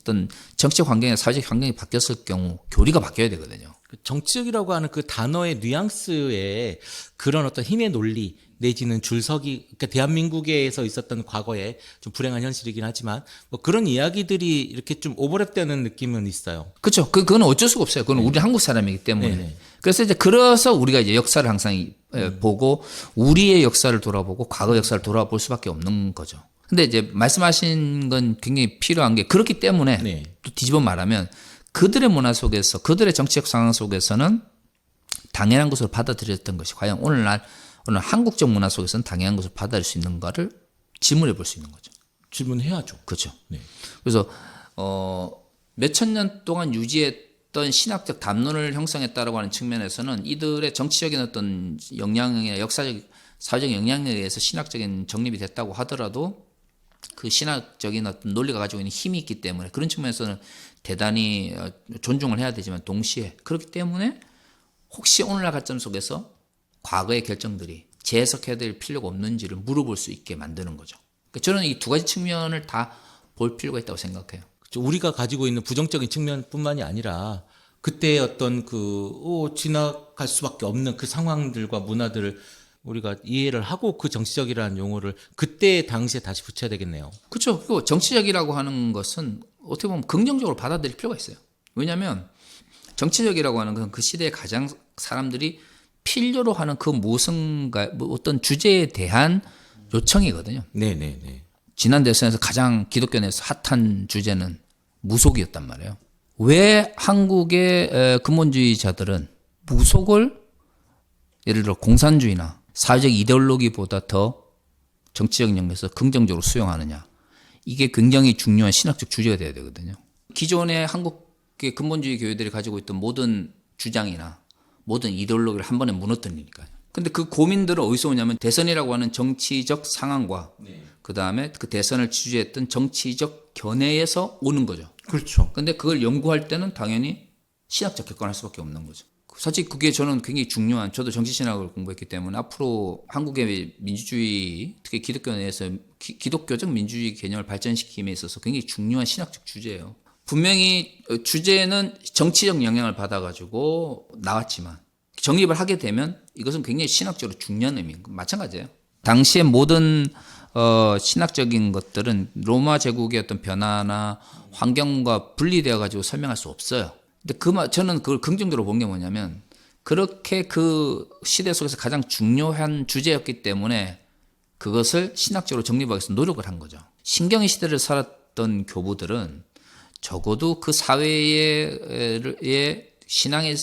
어떤 정치적 환경이나 사회적 환경이 바뀌었을 경우 교리가 바뀌어야 되거든요. 정치적이라고 하는 그 단어의 뉘앙스에 그런 어떤 힘의 논리 내지는 줄서기, 그러니까 대한민국에서 있었던 과거에 좀 불행한 현실이긴 하지만 뭐 그런 이야기들이 이렇게 좀 오버랩되는 느낌은 있어요. 그렇죠. 그건 어쩔 수가 없어요. 그건 우리 한국 사람이기 때문에. 네네. 그래서 우리가 이제 역사를 항상 보고 우리의 역사를 돌아보고 과거 역사를 돌아볼 수밖에 없는 거죠. 근데 이제 말씀하신 건 굉장히 필요한 게, 그렇기 때문에 네. 또 뒤집어 말하면 그들의 문화 속에서, 그들의 정치적 상황 속에서는 당연한 것으로 받아들였던 것이 과연 오늘 한국적 문화 속에서는 당연한 것으로 받아들일 수 있는가를 질문해 볼 수 있는 거죠. 질문해야죠. 그렇죠. 네. 그래서 몇천 년 동안 유지했던 신학적 담론을 형성했다라고 하는 측면에서는 이들의 정치적인 어떤 영향이나 역사적, 사회적 영향력에 의해서 신학적인 정립이 됐다고 하더라도 그 신학적인 어떤 논리가 가지고 있는 힘이 있기 때문에 그런 측면에서는 대단히 존중을 해야 되지만, 동시에 그렇기 때문에 혹시 오늘날 가점 속에서 과거의 결정들이 재해석해야 될 필요가 없는지를 물어볼 수 있게 만드는 거죠. 그러니까 저는 이 두 가지 측면을 다 볼 필요가 있다고 생각해요. 우리가 가지고 있는 부정적인 측면뿐만이 아니라 그때의 어떤 지나갈 수밖에 없는 그 상황들과 문화들을 우리가 이해를 하고 그 정치적이라는 용어를 그때 당시에 다시 붙여야 되겠네요. 그렇죠. 그리고 정치적이라고 하는 것은 어떻게 보면 긍정적으로 받아들일 필요가 있어요. 왜냐하면 정치적이라고 하는 것은 그 시대에 가장 사람들이 필요로 하는 그 무엇인가, 어떤 주제에 대한 요청이거든요. 네네네. 지난 대선에서 가장 기독교 내에서 핫한 주제는 무속이었단 말이에요. 왜 한국의 근본주의자들은 무속을 예를 들어 공산주의나 사회적 이데올로기보다 더 정치적 영역에서 긍정적으로 수용하느냐. 이게 굉장히 중요한 신학적 주제가 돼야 되거든요. 기존의 한국의 근본주의 교회들이 가지고 있던 모든 주장이나 모든 이데올로기를 한 번에 무너뜨리니까요. 근데 그 고민들은 어디서 오냐면 대선이라고 하는 정치적 상황과 그 다음에 그 대선을 지지했던 정치적 견해에서 오는 거죠. 그렇죠. 근데 그걸 연구할 때는 당연히 신학적 객관할 수밖에 없는 거죠. 사실 그게 저는 굉장히 중요한, 저도 정치신학을 공부했기 때문에 앞으로 한국의 민주주의, 특히 기독교 내에서 기독교적 민주주의 개념을 발전시킴에 있어서 굉장히 중요한 신학적 주제예요. 분명히 주제는 정치적 영향을 받아가지고 나왔지만 정립을 하게 되면 이것은 굉장히 신학적으로 중요한 의미인 거 마찬가지예요. 당시의 모든 신학적인 것들은 로마 제국의 어떤 변화나 환경과 분리되어 가지고 설명할 수 없어요. 근데 저는 그걸 긍정적으로 본 게 뭐냐면, 그렇게 그 시대 속에서 가장 중요한 주제였기 때문에 그것을 신학적으로 정립하기 위해서 노력을 한 거죠. 신경의 시대를 살았던 교부들은 적어도 그 사회의 신앙의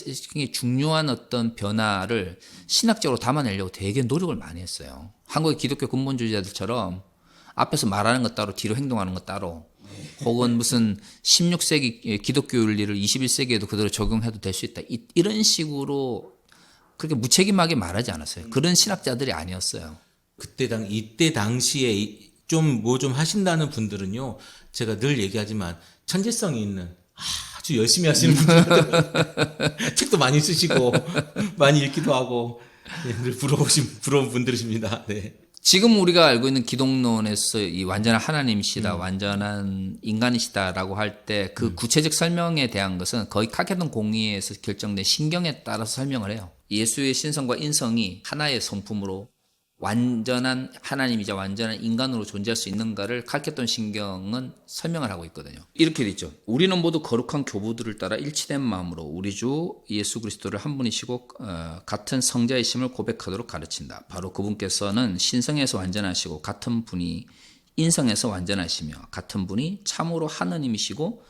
중요한 어떤 변화를 신학적으로 담아내려고 되게 노력을 많이 했어요. 한국의 기독교 근본주의자들처럼 앞에서 말하는 것 따로 뒤로 행동하는 것 따로, 혹은 무슨 16세기 기독교 윤리를 21세기에도 그대로 적용해도 될 수 있다, 이런 식으로 그렇게 무책임하게 말하지 않았어요. 그런 신학자들이 아니었어요. 이때 당시에 좀 하신다는 분들은요, 제가 늘 얘기하지만 천재성이 있는 아주 열심히 하시는 분들, 책도 많이 쓰시고 많이 읽기도 하고, 늘 부러운 분들이십니다. 네. 지금 우리가 알고 있는 기독론에서 이 완전한 하나님이시다, 완전한 인간이시다라고 할 때 그 구체적 설명에 대한 것은 거의 칼케돈 공의에서 결정된 신경에 따라서 설명을 해요. 예수의 신성과 인성이 하나의 성품으로 완전한 하나님이자 완전한 인간으로 존재할 수 있는가를 칼케돈 신경은 설명을 하고 있거든요. 이렇게 돼 있죠. 우리는 모두 거룩한 교부들을 따라 일치된 마음으로 우리 주 예수 그리스도를 한 분이시고 같은 성자이심을 고백하도록 가르친다. 바로 그분께서는 신성에서 완전하시고 같은 분이 인성에서 완전하시며 같은 분이 참으로 하느님이시고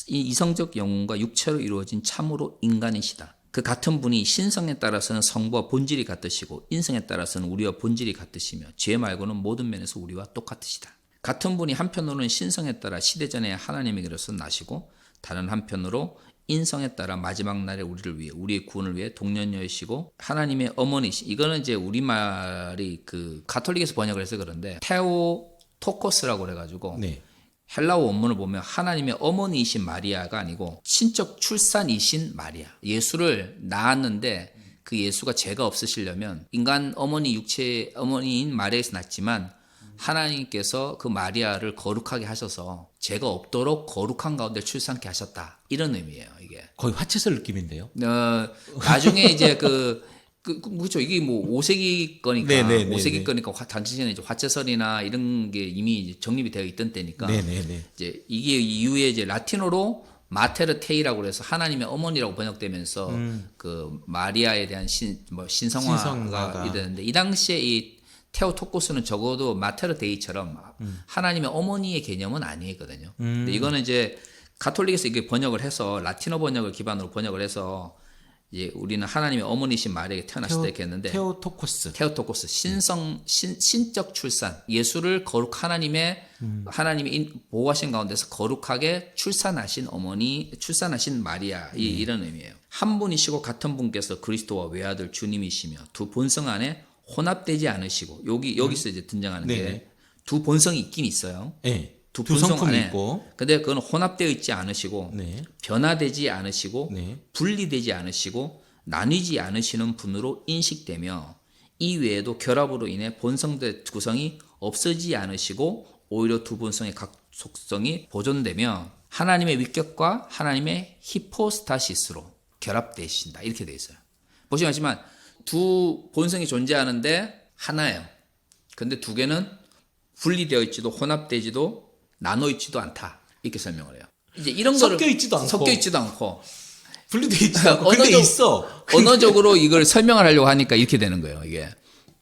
이 이성적 영혼과 육체로 이루어진 참으로 인간이시다. 그 같은 분이 신성에 따라서는 성부와 본질이 같으시고 인성에 따라서는 우리와 본질이 같으시며 죄 말고는 모든 면에서 우리와 똑같으시다. 같은 분이 한편으로는 신성에 따라 시대전에 하나님에게로서 나시고 다른 한편으로 인성에 따라 마지막 날에 우리를 위해 우리의 구원을 위해 동년녀이시고 하나님의 어머니시. 이거는 이제 우리말이 그 가톨릭에서 번역을 해서 그런데 테오토코스라고 그래가지고 네. 헬라어 원문을 보면 하나님의 어머니이신 마리아가 아니고 친척 출산이신 마리아. 예수를 낳았는데 그 예수가 죄가 없으시려면 인간 어머니 육체 어머니인 마리아에서 낳았지만 하나님께서 그 마리아를 거룩하게 하셔서 죄가 없도록 거룩한 가운데 출산케 하셨다. 이런 의미예요, 이게. 거의 화채설 느낌인데요. 나중에 이제 그렇죠. 이게 뭐 5세기 거니까, 네네네네. 5세기 거니까 당시에는 이제 화채설이나 이런 게 이미 이제 정립이 되어 있던 때니까. 네네네. 이제 이게 이후에 이제 라틴어로 마테르 테이라고 해서 하나님의 어머니라고 번역되면서 그 마리아에 대한 신성화가 신성화가. 이랬는데 이 당시에 이 테오토코스는 적어도 마테르 데이처럼 하나님의 어머니의 개념은 아니거든요. 근데 이거는 이제 가톨릭에서 이게 번역을 해서 라틴어 번역을 기반으로 번역을 해서 이제 우리는 하나님의 어머니신 마리아에게 태어났을 때 이렇게 했는데 테오토코스 신적 출산 예수를 거룩 하나님이 보호하신 가운데서 거룩하게 출산하신 어머니 출산하신 마리아 이런 의미예요. 한 분이시고 같은 분께서 그리스도와 외아들 주님이시며 두 본성 안에 혼합되지 않으시고 여기서 이제 등장하는 게 두 본성이 있긴 있어요. 네. 두 두 본성 성품이 안에 있고. 근데 그건 혼합되어 있지 않으시고 네. 변화되지 않으시고 네. 분리되지 않으시고 나뉘지 않으시는 분으로 인식되며 이 외에도 결합으로 인해 본성의 구성이 없어지지 않으시고 오히려 두 본성의 각 속성이 보존되며 하나님의 위격과 하나님의 히포스타시스로 결합되신다. 이렇게 되어 있어요. 보시면 알지만 두 본성이 존재하는데 하나예요. 근데 두 개는 분리되어 있지도 혼합되지도 나눠 있지도 않다. 이렇게 설명을 해요. 이제 이런 거를 섞여 있지도 않고 분리돼 있지도 않고 근데 있어. 언어적으로 이걸 설명을 하려고 하니까 이렇게 되는 거예요.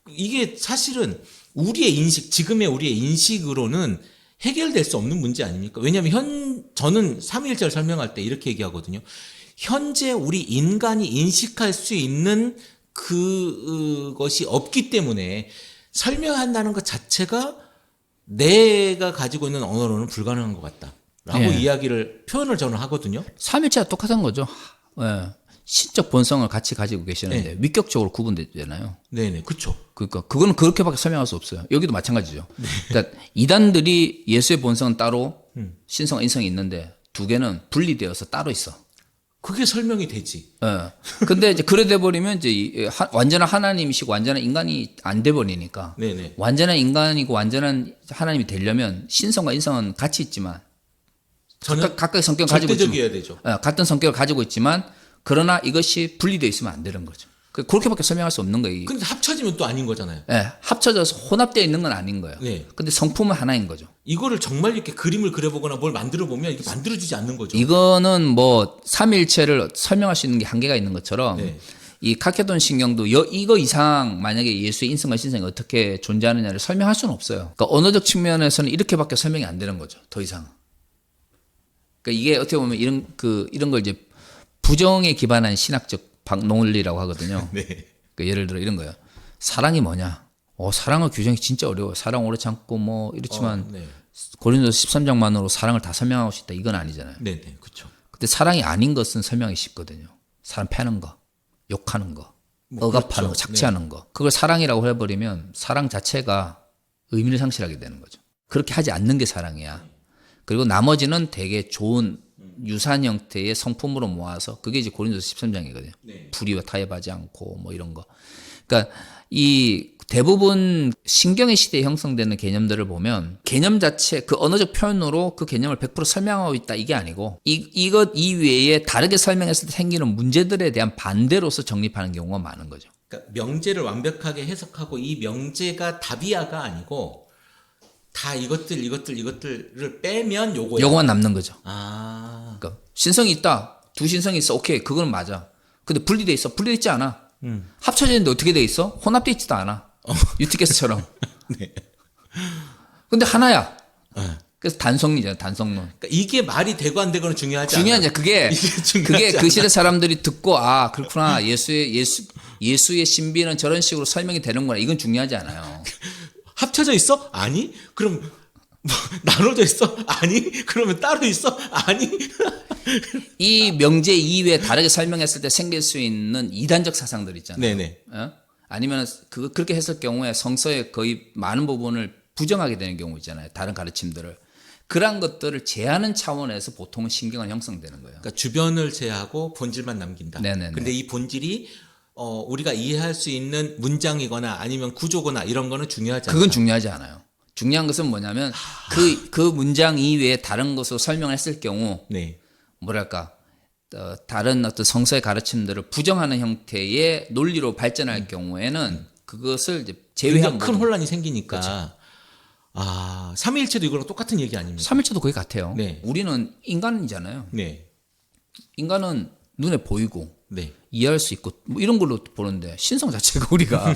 이게 사실은 우리의 인식, 지금의 우리의 인식으로는 해결될 수 없는 문제 아닙니까? 왜냐하면 저는 삼위일체를 설명할 때 이렇게 얘기하거든요. 현재 우리 인간이 인식할 수 있는 그것이 없기 때문에 설명한다는 것 자체가 내가 가지고 있는 언어로는 불가능한 것 같다. 라고 표현을 저는 하거든요. 삼일체가 똑같은 거죠. 예. 신적 본성을 같이 가지고 계시는데 위격적으로 구분되잖아요. 네네, 그렇죠. 그러니까 그거는 그렇게밖에 설명할 수 없어요. 여기도 마찬가지죠. 그러니까 이단들이 예수의 본성은 따로 신성과 인성이 있는데 두 개는 분리되어서 따로 있어. 그게 설명이 되지. 예. 근데 이제 그래 돼 버리면 이제 완전한 하나님이시고 완전한 인간이 안 돼 버리니까. 네네. 완전한 인간이고 완전한 하나님이 되려면 신성과 인성은 같이 있지만 저는 각각의 성격을 가지고 절대적이어야 되죠. 같은 성격을 가지고 있지만 그러나 이것이 분리되어 있으면 안 되는 거죠. 그렇게밖에 설명할 수 없는 거예요. 근데 합쳐지면 또 아닌 거잖아요. 네, 합쳐져서 혼합되어 있는 건 아닌 거예요. 네. 근데 성품은 하나인 거죠. 이거를 정말 이렇게 그림을 그려보거나 뭘 만들어 보면 이게 만들어지지 않는 거죠. 이거는 뭐 삼위일체를 설명할 수 있는 게 한계가 있는 것처럼 이 카케돈 신경도 이거 이상 만약에 예수의 인성과 신성이 어떻게 존재하느냐를 설명할 수는 없어요. 그러니까 언어적 측면에서는 이렇게밖에 설명이 안 되는 거죠. 더 이상. 그러니까 이게 어떻게 보면 이런 걸 이제 부정에 기반한 신학적 논리라고 하거든요. 네. 그러니까 예를 들어 이런 거예요. 사랑이 뭐냐? 사랑의 규정이 진짜 어려워요. 사랑 오래 참고 뭐 이렇지만 고린도서 13장만으로 사랑을 다 설명하고 싶다. 이건 아니잖아요. 네네, 그렇죠. 근데 사랑이 아닌 것은 설명이 쉽거든요. 사람 패는 거, 욕하는 거, 억압하는 거, 착취하는 거. 그걸 사랑이라고 해버리면 사랑 자체가 의미를 상실하게 되는 거죠. 그렇게 하지 않는 게 사랑이야. 그리고 나머지는 되게 좋은 유사한 형태의 성품으로 모아서 그게 이제 고린도서 13장이거든요. 불의와 타협하지 않고 뭐 이런 거. 그러니까 이 대부분 신경의 시대에 형성되는 개념들을 보면 개념 자체 그 언어적 표현으로 그 개념을 100% 설명하고 있다 이게 아니고 이것 이외에 다르게 설명했을 때 생기는 문제들에 대한 반대로서 정립하는 경우가 많은 거죠. 그러니까 명제를 완벽하게 해석하고 이 명제가 답이야가 아니고 다 이것들을 빼면 요거야. 요거만 남는 거죠. 그러니까 신성이 있다. 두 신성이 있어. 오케이. 그건 맞아. 근데 분리돼 있어. 분리돼 있지 않아. 합쳐져 있는데 어떻게 돼 있어? 혼합돼 있지도 않아. 유티케스처럼. 네. 근데 하나야. 그래서 단성이잖아. 단성론. 그러니까 이게 말이 되고 안 되고는 중요하지 중요하지. 않아요. 그게 그 시대 사람들이 듣고 그렇구나. 예수의 신비는 저런 식으로 설명이 되는구나. 이건 중요하지 않아요. 합쳐져 있어? 아니? 그럼 뭐, 나눠져 있어? 아니? 그러면 따로 있어? 아니? 이 명제 이외에 다르게 설명했을 때 생길 수 있는 이단적 사상들 있잖아요. 네네. 아니면 그렇게 했을 경우에 성서의 거의 많은 부분을 부정하게 되는 경우 있잖아요. 다른 가르침들을. 그러한 것들을 제하는 차원에서 보통은 신경은 형성되는 거예요. 그러니까 주변을 제하고 본질만 남긴다. 네네네. 근데 이 본질이 우리가 이해할 수 있는 문장이거나 아니면 구조거나 이런 거는 중요하지 않다. 그건 중요하지 않아요. 중요한 것은 뭐냐면 그 문장 이외에 다른 것으로 설명했을 경우 네. 뭐랄까 다른 어떤 성서의 가르침들을 부정하는 형태의 논리로 발전할 경우에는 그것을 이제 제외한 굉장히 큰 부분. 혼란이 생기니까 삼위일체도 이거랑 똑같은 얘기 아닙니까? 삼일체도 거의 같아요. 네. 우리는 인간이잖아요. 네. 인간은 눈에 보이고 네. 이해할 수 있고 뭐 이런 걸로 보는데 신성 자체가 우리가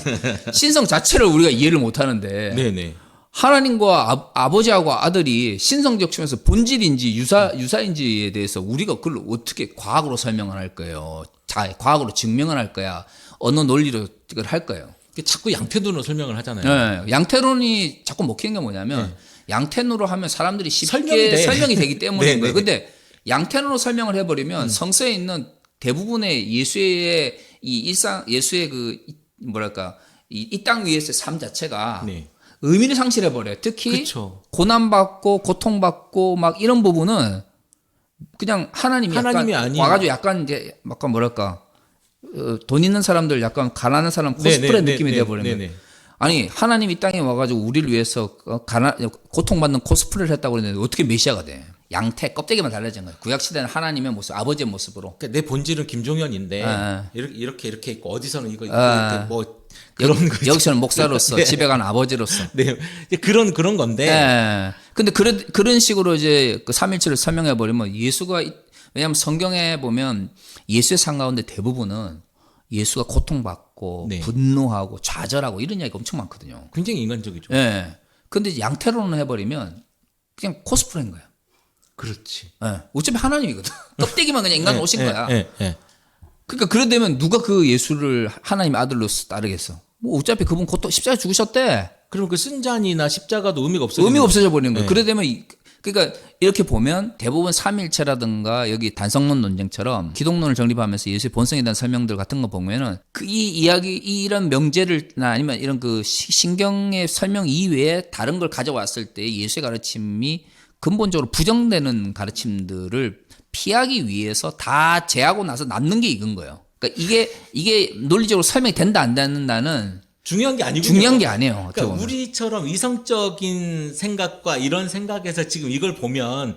신성 자체를 우리가 이해를 못 하는데 네, 네. 하나님과 아버지하고 아들이 신성적 측면에서 본질인지 유사인지에 대해서 우리가 그걸 어떻게 과학으로 설명을 할 거예요. 과학으로 증명을 할 거야. 어느 논리로 그걸 할 거예요. 자꾸 양태론으로 설명을 하잖아요. 네, 양태론이 자꾸 먹히는 게 뭐냐면 양태론으로 하면 사람들이 설명이 쉽게 돼. 설명이 되기 때문인 네, 거예요. 네. 근데 양태론으로 설명을 해버리면 성서에 있는 대부분의 예수의 이 일상, 예수의 뭐랄까 이 땅 위에서의 삶 자체가 네. 의미를 상실해버려요. 특히 그쵸. 고난받고 고통받고 막 이런 부분은 그냥 하나님이 하나님이 약간 아닌- 와가지고 약간 이제 약간 뭐랄까 돈 있는 사람들 약간 가난한 사람 네, 코스프레 네, 느낌이 네, 돼버리는 네, 거예요. 네. 아니 하나님 이 땅에 와가지고 우리를 위해서 고통받는 코스프레를 했다고 그랬는데 어떻게 메시아가 돼? 양태 껍데기만 달라진 거예요. 구약 시대는 하나님의 모습, 아버지의 모습으로. 그러니까 내 본질은 김종현인데 아. 이렇게 있고 어디서는 이거 아. 이렇게 뭐 그런 거 여기서는 목사로서 네. 집에 가는 아버지로서. 네. 이제 그런 건데 예. 근데 그런 식으로 이제 그 삼일체를 설명해 버리면 왜냐하면 성경에 보면 예수의 삶 가운데 대부분은 예수가 고통받고 네. 분노하고 좌절하고 이런 이야기가 엄청 많거든요. 굉장히 인간적이죠. 예. 근데 이제 양태론을 해버리면 그냥 코스프레인 거야. 그렇지. 예. 어차피 하나님이거든. 껍데기만 그냥 인간 오신 거야. 예. 그러니까 그래 되면 누가 그 예수를 하나님의 아들로 따르겠어? 뭐 어차피 그분 십자가 죽으셨대. 그럼 그 쓴잔이나 십자가도 의미가 없어지는 의미가 없어져 버리는 거예요. 네. 그래 되면 그러니까 이렇게 보면 대부분 삼일체라든가 여기 단성론 논쟁처럼 기독론을 정립하면서 예수의 본성에 대한 설명들 같은 거 보면은 이 이야기 이런 명제를나 아니면 이런 그 신경의 설명 이외에 다른 걸 가져왔을 때 예수의 가르침이 근본적으로 부정되는 가르침들을 피하기 위해서 다 제하고 나서 남는 게 이건 거예요. 그러니까 이게 논리적으로 설명이 된다 안 된다는 중요한 게 아니군요. 중요한 게 아니에요. 어떻게 그러니까 보면. 우리처럼 이성적인 생각과 이런 생각에서 지금 이걸 보면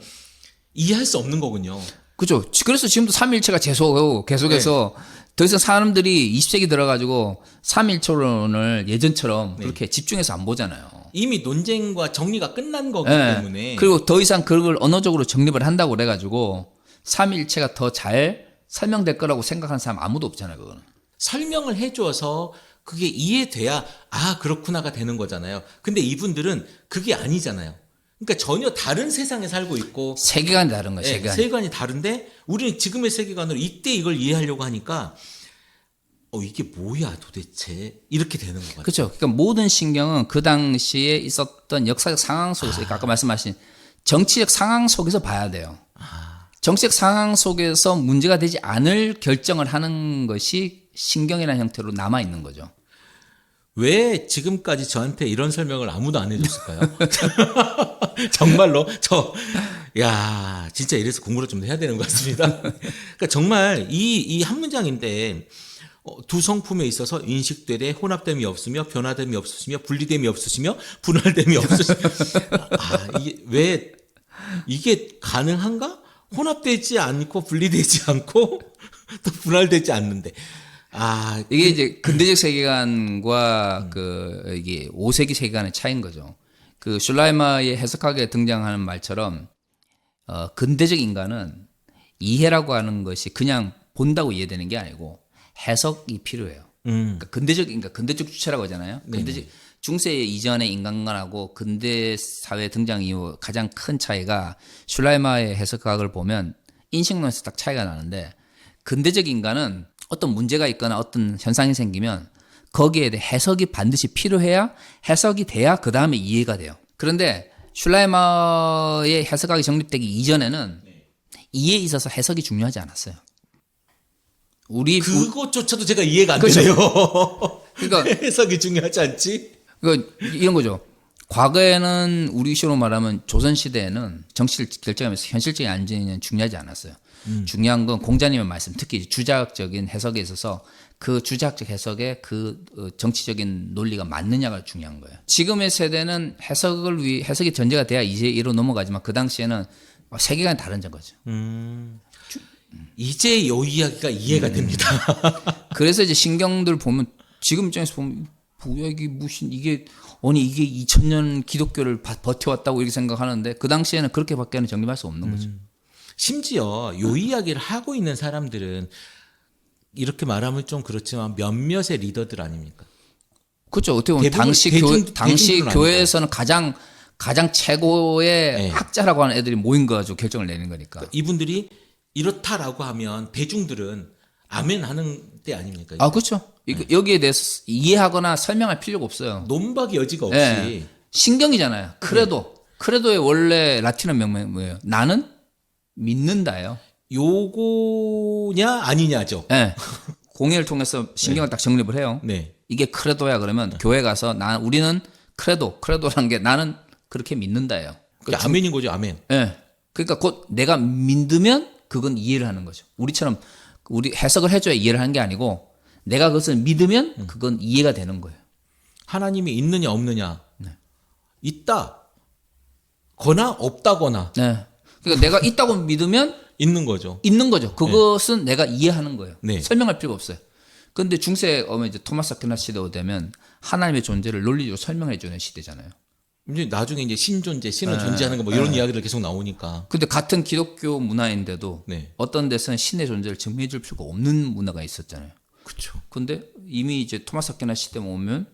이해할 수 없는 거군요. 그죠. 그래서 지금도 삼일체가 계속해서 더 이상 사람들이 20세기 들어가지고 삼일체론을 예전처럼 그렇게 집중해서 안 보잖아요. 이미 논쟁과 정리가 끝난 거기 예. 때문에 그리고 더 이상 그걸 언어적으로 정립을 한다고 그래가지고 삼일체가 더 잘 설명될 거라고 생각하는 사람 아무도 없잖아요. 그거는. 설명을 해줘서 그게 이해돼야 그렇구나가 되는 거잖아요. 근데 이분들은 그게 아니잖아요. 그러니까 전혀 다른 세상에 살고 있고 세계관이 다른 거예요. 예, 세계관. 세계관이 다른데 우리는 지금의 세계관으로 이때 이걸 이해하려고 하니까 이게 뭐야 도대체 이렇게 되는 것 같아요. 그렇죠. 그러니까 모든 신경은 그 당시에 있었던 역사적 상황 속에서 아까 말씀하신 정치적 상황 속에서 봐야 돼요. 정치적 상황 속에서 문제가 되지 않을 결정을 하는 것이 신경이라는 형태로 남아 있는 거죠. 왜 지금까지 저한테 이런 설명을 아무도 안 해줬을까요? 정말로 진짜 이래서 공부를 좀 해야 되는 것 같습니다. 그러니까 정말 이 한 문장인데 두 성품에 있어서 인식되되 혼합됨이 없으며 변화됨이 없으시며 분리됨이 없으시며 분할됨이 없으시며 이게 가능한가? 혼합되지 않고 분리되지 않고 또 분할되지 않는데 이게 이제 근대적 세계관과 이게 5세기 세계관의 차이인 거죠. 그 슐라이머의 해석학에 등장하는 말처럼 근대적 인간은 이해라고 하는 것이 그냥 본다고 이해되는 게 아니고 해석이 필요해요. 그러니까 근대적 주체라고 하잖아요. 근대적 중세 이전의 인간관하고 근대 사회 등장 이후 가장 큰 차이가 슐라이머의 해석학을 보면 인식론에서 딱 차이가 나는데 근대적 인간은 어떤 문제가 있거나 어떤 현상이 생기면 거기에 대해 해석이 반드시 필요해야 해석이 돼야 그 다음에 이해가 돼요. 그런데 슐라이머의 해석학이 정립되기 이전에는 이해에 있어서 해석이 중요하지 않았어요. 그것조차도 제가 이해가 안 그렇죠. 되네요. 그러니까 해석이 중요하지 않지? 이런 거죠. 과거에는 우리 식으로 말하면 조선 시대에는 정치를 결정하면서 현실적인 안전은 중요하지 않았어요. 중요한 건 공자님의 말씀, 특히 주자학적인 해석에 있어서 그 주자학적 해석에 그 정치적인 논리가 맞느냐가 중요한 거예요. 지금의 세대는 해석이 전제가 돼야 이제 이로 넘어가지만 그 당시에는 세계관이 다른 거죠. 이제 요 이야기가 이해가 됩니다. 그래서 이제 신경들 보면 지금 입장에서 보면 뭐야 이게 무슨 이게 2000년 기독교를 버텨왔다고 이렇게 생각하는데 그 당시에는 그렇게밖에는 정립할 수 없는 거죠. 심지어 요 이야기를 하고 있는 사람들은 이렇게 말하면 좀 그렇지만 몇몇의 리더들 아닙니까? 그렇죠. 어떻게 보면 당시 교회에서는 가장 최고의 학자라고 하는 애들이 모인 거 가지고 결정을 내는 거니까. 이분들이 이렇다라고 하면 대중들은 아멘 하는 때 아닙니까? 아, 그렇죠. 여기에 대해서 이해하거나 설명할 필요가 없어요. 논박의 여지가 없이. 네. 신경이잖아요. 크레도의 원래 라틴어 명명이 뭐예요? 나는 믿는다예요. 요거냐 아니냐죠. 네. 공예를 통해서 신경을 딱 정립을 해요. 네. 이게 크레도야 그러면 교회 가서 우리는 크레도라는 게 나는 그렇게 믿는다예요. 그러니까 아멘인 거죠, 아멘. 네. 그러니까 곧 내가 믿으면 그건 이해를 하는 거죠. 우리처럼 우리 해석을 해줘야 이해를 하는 게 아니고 내가 그것을 믿으면 그건 이해가 되는 거예요. 하나님이 있느냐 없느냐. 있다. 거나 없다거나. 네. 그러니까 내가 있다고 믿으면 있는 거죠. 있는 거죠. 그것은 내가 이해하는 거예요. 네. 설명할 필요가 없어요. 그런데 중세에 오면 이제 토마스 아퀴나스 시대가 되면 하나님의 존재를 논리적으로 설명해 주는 시대잖아요. 이제 나중에 이제 신존재, 신은 존재하는 거 뭐 이런 이야기들 계속 나오니까. 근데 같은 기독교 문화인데도 네. 어떤 데서는 신의 존재를 증명해 줄 필요가 없는 문화가 있었잖아요. 그렇죠. 근데 이미 이제 토마스 아퀴나스 시대 오면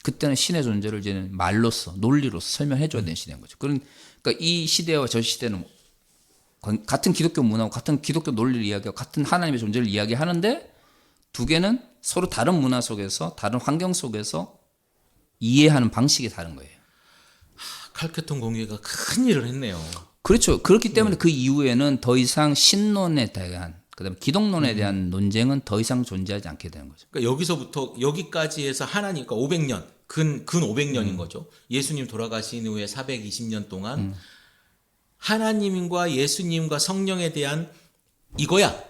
그때는 신의 존재를 이제는 말로써 논리로서 설명해 줘야 되는 시대인 거죠. 그러니까 이 시대와 저 시대는 같은 기독교 문화고 같은 기독교 논리를 이야기하고 같은 하나님의 존재를 이야기하는데 두 개는 서로 다른 문화 속에서 다른 환경 속에서 이해하는 방식이 다른 거예요. 칼케톤 공예가 큰 일을 했네요. 그렇죠. 그렇기 때문에 그 이후에는 더 이상 신론에 대한 그다음에 기독론에 대한 논쟁은 더 이상 존재하지 않게 되는 거죠. 그러니까 여기서부터 여기까지 해서 하나님, 그러니까 500년, 근 500년인 거죠. 예수님 돌아가신 후에 420년 동안 하나님과 예수님과 성령에 대한 이거야.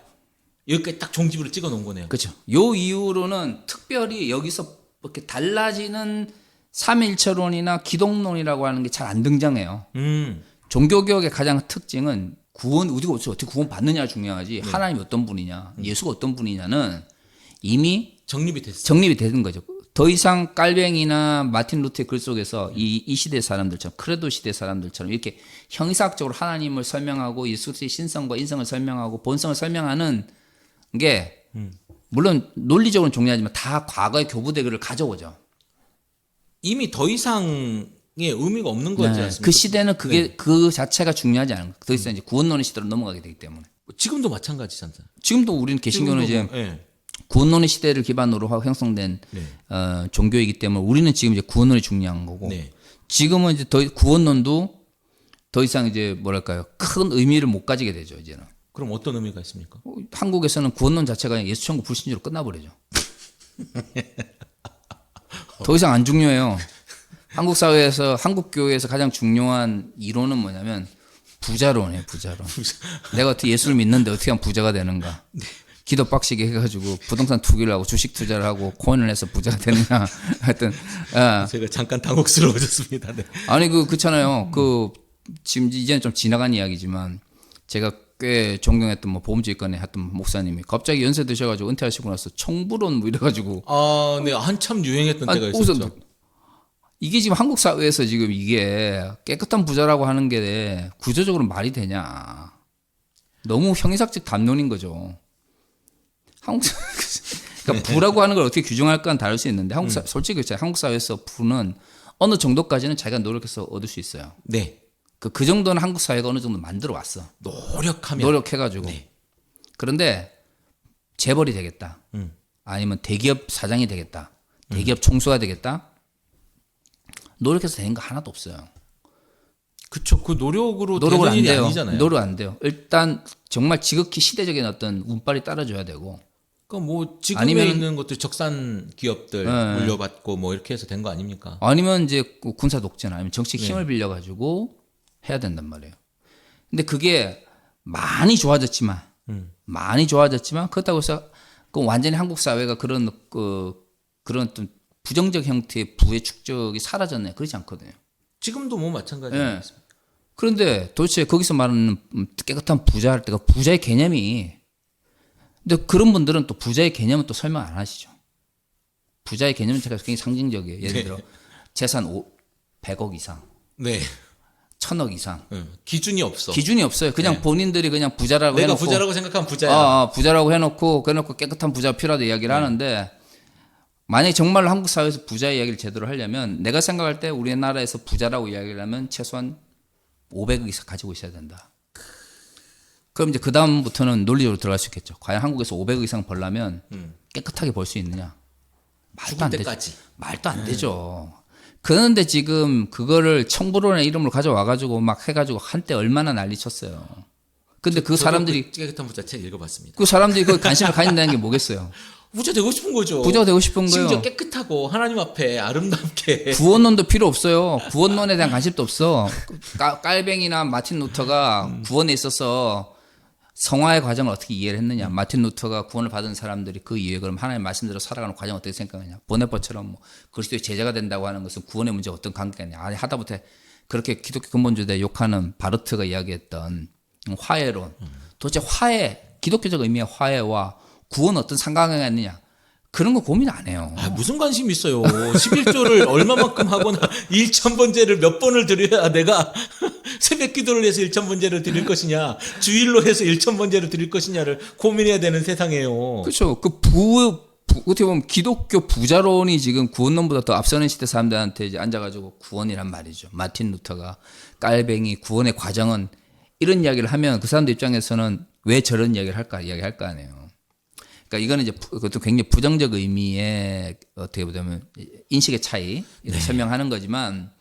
여기까지 딱 종집으로 찍어 놓은 거네요. 그렇죠. 요 이후로는 특별히 여기서 이렇게 달라지는 삼일체론이나 기독론이라고 하는 게 잘 안 등장해요. 종교개혁의 가장 특징은 우리가 어떻게 구원 받느냐가 중요하지 하나님이 어떤 분이냐, 예수가 어떤 분이냐는 이미 정립이 됐어요. 정립이 되는 거죠. 더 이상 깔뱅이나 마틴 루터의 글 속에서 이 시대 사람들처럼 크레도 시대 사람들처럼 이렇게 형이사학적으로 하나님을 설명하고 예수 그리스도의 신성과 인성을 설명하고 본성을 설명하는 게 물론 논리적으로는 중요하지만 다 과거의 교부대결을 가져오죠. 이미 더 이상의 의미가 없는 거지 않습니까? 그 시대는 그 자체가 중요하지 않은 거예요. 더 이상 이제 구원론의 시대로 넘어가게 되기 때문에. 지금도 마찬가지잖아요. 지금도 우리는 개신교는 이제 네. 구원론의 시대를 기반으로 하고 형성된 종교이기 때문에 우리는 지금 이제 구원론이 중요한 거고 네. 지금은 이제 구원론도 더 이상 이제 뭐랄까요 큰 의미를 못 가지게 되죠 이제는. 그럼 어떤 의미가 있습니까? 한국에서는 구원론 자체가 예수 천국 불신주로 끝나버리죠. 더 이상 안 중요해요. 한국 사회에서 한국 교회에서 가장 중요한 이론은 뭐냐면 부자론이에요. 부자론. 내가 어떻게 예수를 믿는데 어떻게 하면 부자가 되는가? 기도 빡시게 해가지고 부동산 투기를 하고 주식 투자를 하고 코인을 해서 부자가 되느냐? 하여튼 제가 잠깐 당혹스러워졌습니다. 네. 아니 그렇잖아요. 지금 이제는 좀 지나간 이야기지만 제가 꽤 존경했던 보험지권에 했던 목사님이 갑자기 연세 드셔가지고 은퇴하시고 나서 청부론 뭐 이래가지고 네 한참 유행했던 때가 있었죠. 이게 지금 한국 사회에서 지금 이게 깨끗한 부자라고 하는 게 구조적으로 말이 되냐? 너무 형이삭적 담론인 거죠. 그러니까 부라고 하는 걸 어떻게 규정할까는 다를 수 있는데 솔직히 한국 사회에서 부는 어느 정도까지는 자기가 노력해서 얻을 수 있어요. 네. 그 정도는 한국 사회가 어느 정도 만들어 왔어. 노력해가지고. 네. 그런데 재벌이 되겠다. 아니면 대기업 사장이 되겠다. 대기업 총수가 되겠다. 노력해서 된 거 하나도 없어요. 그쵸. 그 노력으로 노력을 되는 안 일이 돼요. 아니잖아요. 노력 안 돼요. 일단 정말 지극히 시대적인 어떤 운빨이 따라줘야 되고 그러니까 뭐 지금에 아니면- 있는 것도 적산 기업들 네. 물려받고 뭐 이렇게 해서 된 거 아닙니까? 아니면 이제 그 군사 독재나 아니면 정치적 힘을 빌려가지고 해야 된단 말이에요. 근데 그게 많이 좋아졌지만 그렇다고 해서 그 완전히 한국 사회가 그런 그런 좀 부정적 형태의 부의 축적이 사라졌네. 그렇지 않거든요. 지금도 뭐 마찬가지 예. 아니겠습니까? 그런데 도대체 거기서 말하는 깨끗한 부자 할 때가 부자의 개념이 근데 그런 분들은 또 부자의 개념은 또 설명 안 하시죠. 부자의 개념은 제가 굉장히 상징적이에요. 예를 들어 재산 100억 이상, 네. 1000억 이상. 기준이 없어. 기준이 없어요. 그냥 네. 본인들이 그냥 부자라고 내가 해놓고 부자라고 생각하면 부자야. 부자라고 해놓고 깨끗한 부자 필요하다 이야기를 하는데 만약에 정말로 한국 사회에서 부자 이야기를 제대로 하려면 내가 생각할 때 우리나라에서 부자라고 이야기를 하면 최소한 500억 이상 가지고 있어야 된다. 그럼 이제 그 다음부터는 논리적으로 들어갈 수 있겠죠. 과연 한국에서 500억 이상 벌려면 깨끗하게 벌 수 있느냐? 말도 죽을 안 되죠. 때까지. 말도 안 되죠. 그런데 지금 그거를 청부론의 이름으로 가져와가지고 막 해가지고 한때 얼마나 난리쳤어요. 근데 그 사람들이 깨끗한 부자 책 읽어봤습니다. 그 사람들이 그 관심을 가진다는 게 뭐겠어요? 부자 되고 싶은 거죠. 부자가 되고 싶은 거예요. 심지어 깨끗하고 하나님 앞에 아름답게. 구원론도 필요 없어요. 구원론에 대한 관심도 없어. 깔뱅이나 마틴 루터가 구원에 있어서 성화의 과정을 어떻게 이해를 했느냐. 마틴 루터가 구원을 받은 사람들이 그 이후에 그럼 하나님 말씀대로 살아가는 과정을 어떻게 생각하냐. 보네퍼처럼 뭐 그리스도의 제자가 된다고 하는 것은 구원의 문제가 어떤 관계가 있냐. 아니 하다못해 그렇게 기독교 근본주의에 욕하는 바르트가 이야기했던 화해론. 도대체 기독교적 의미의 화해와 구원 어떤 상관관계가 있느냐. 그런 거 고민 안 해요. 아, 무슨 관심 있어요. 11조를 얼마만큼 하거나 1,000번제를 몇 번을 드려야 내가 새벽 기도를 해서 1,000번제를 드릴 것이냐, 주일로 해서 1,000번제를 드릴 것이냐를 고민해야 되는 세상이에요. 그렇죠. 어떻게 보면 기독교 부자론이 지금 구원론보다 더 앞서는 시대 사람들한테 이제 앉아가지고 구원이란 말이죠. 마틴 루터가 깔뱅이 구원의 과정은 이런 이야기를 하면 그 사람들 입장에서는 왜 저런 이야기를 할까 이야기할 거 아니에요. 그러니까 이거는 이제 그것도 굉장히 부정적 의미의 어떻게 보자면 인식의 차이 이렇게 설명하는 거지만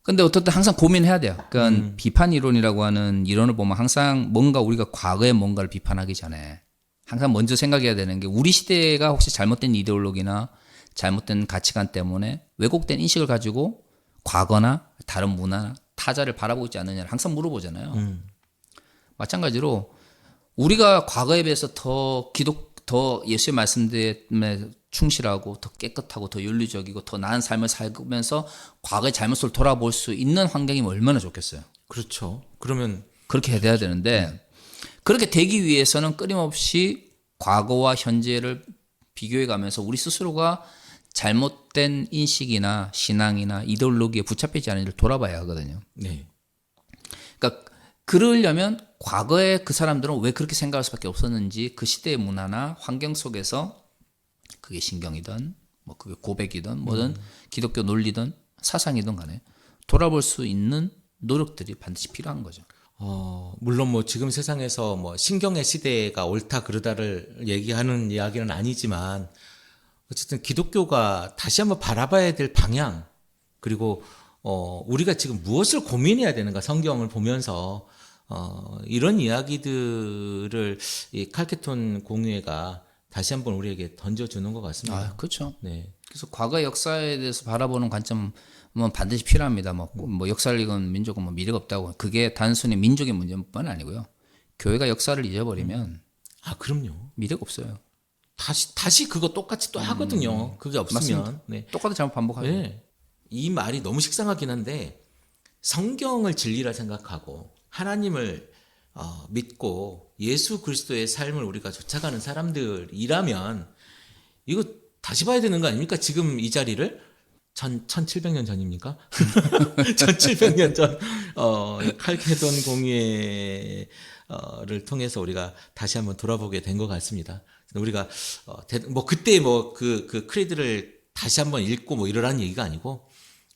근데 어떻든 항상 고민해야 돼요. 그러니까 비판 이론이라고 하는 이론을 보면 항상 뭔가 우리가 과거에 뭔가를 비판하기 전에 항상 먼저 생각해야 되는 게 우리 시대가 혹시 잘못된 이데올로기나 잘못된 가치관 때문에 왜곡된 인식을 가지고 과거나 다른 문화나 타자를 바라보고 있지 않느냐를 항상 물어보잖아요. 마찬가지로 우리가 과거에 비해서 더 예수의 말씀대에 충실하고 더 깨끗하고 더 윤리적이고 더 나은 삶을 살면서 과거의 잘못을 돌아볼 수 있는 환경이면 얼마나 좋겠어요. 그렇죠. 그러면 그렇게 돼야 되는데 그렇게 되기 위해서는 끊임없이 과거와 현재를 비교해 가면서 우리 스스로가 잘못된 인식이나 신앙이나 이데올로기에 붙잡히지 않은지를 돌아봐야 하거든요. 네. 그러니까 그러려면 과거에 그 사람들은 왜 그렇게 생각할 수밖에 없었는지 그 시대의 문화나 환경 속에서 그게 신경이든 뭐 그게 고백이든 뭐든 기독교 논리든 사상이든 간에 돌아볼 수 있는 노력들이 반드시 필요한 거죠. 물론 뭐 지금 세상에서 뭐 신경의 시대가 옳다 그르다를 얘기하는 이야기는 아니지만 어쨌든 기독교가 다시 한번 바라봐야 될 방향 그리고 우리가 지금 무엇을 고민해야 되는가 성경을 보면서 이런 이야기들을 이 칼케톤 공유회가 다시 한번 우리에게 던져주는 것 같습니다. 그렇죠. 네. 그래서 과거 역사에 대해서 바라보는 관점은 반드시 필요합니다. 뭐 역사를 읽은 민족은 뭐 미래가 없다고. 그게 단순히 민족의 문제뿐만 아니고요. 교회가 역사를 잊어버리면 그럼요. 미래가 없어요. 다시 그거 똑같이 또 하거든요. 그게 없으면. 맞습니다. 네. 똑같은 잘못 반복하죠. 네. 이 말이 너무 식상하긴 한데 성경을 진리라 생각하고 하나님을 믿고 예수 그리스도의 삶을 우리가 쫓아가는 사람들이라면 이거 다시 봐야 되는 거 아닙니까? 지금 이 자리를 1700년 전입니까? 1700년 전 칼케돈 공예를 통해서 우리가 다시 한번 돌아보게 된 것 같습니다. 우리가 뭐 그때 뭐 그 크리드를 다시 한번 읽고 뭐 이러라는 얘기가 아니고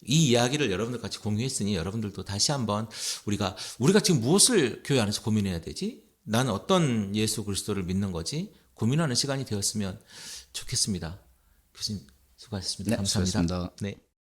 이 이야기를 여러분들 같이 공유했으니 여러분들도 다시 한번 우리가 지금 무엇을 교회 안에서 고민해야 되지? 나는 어떤 예수 그리스도를 믿는 거지? 고민하는 시간이 되었으면 좋겠습니다. 교수님 수고하셨습니다. 네, 감사합니다. 수고하셨습니다. 네.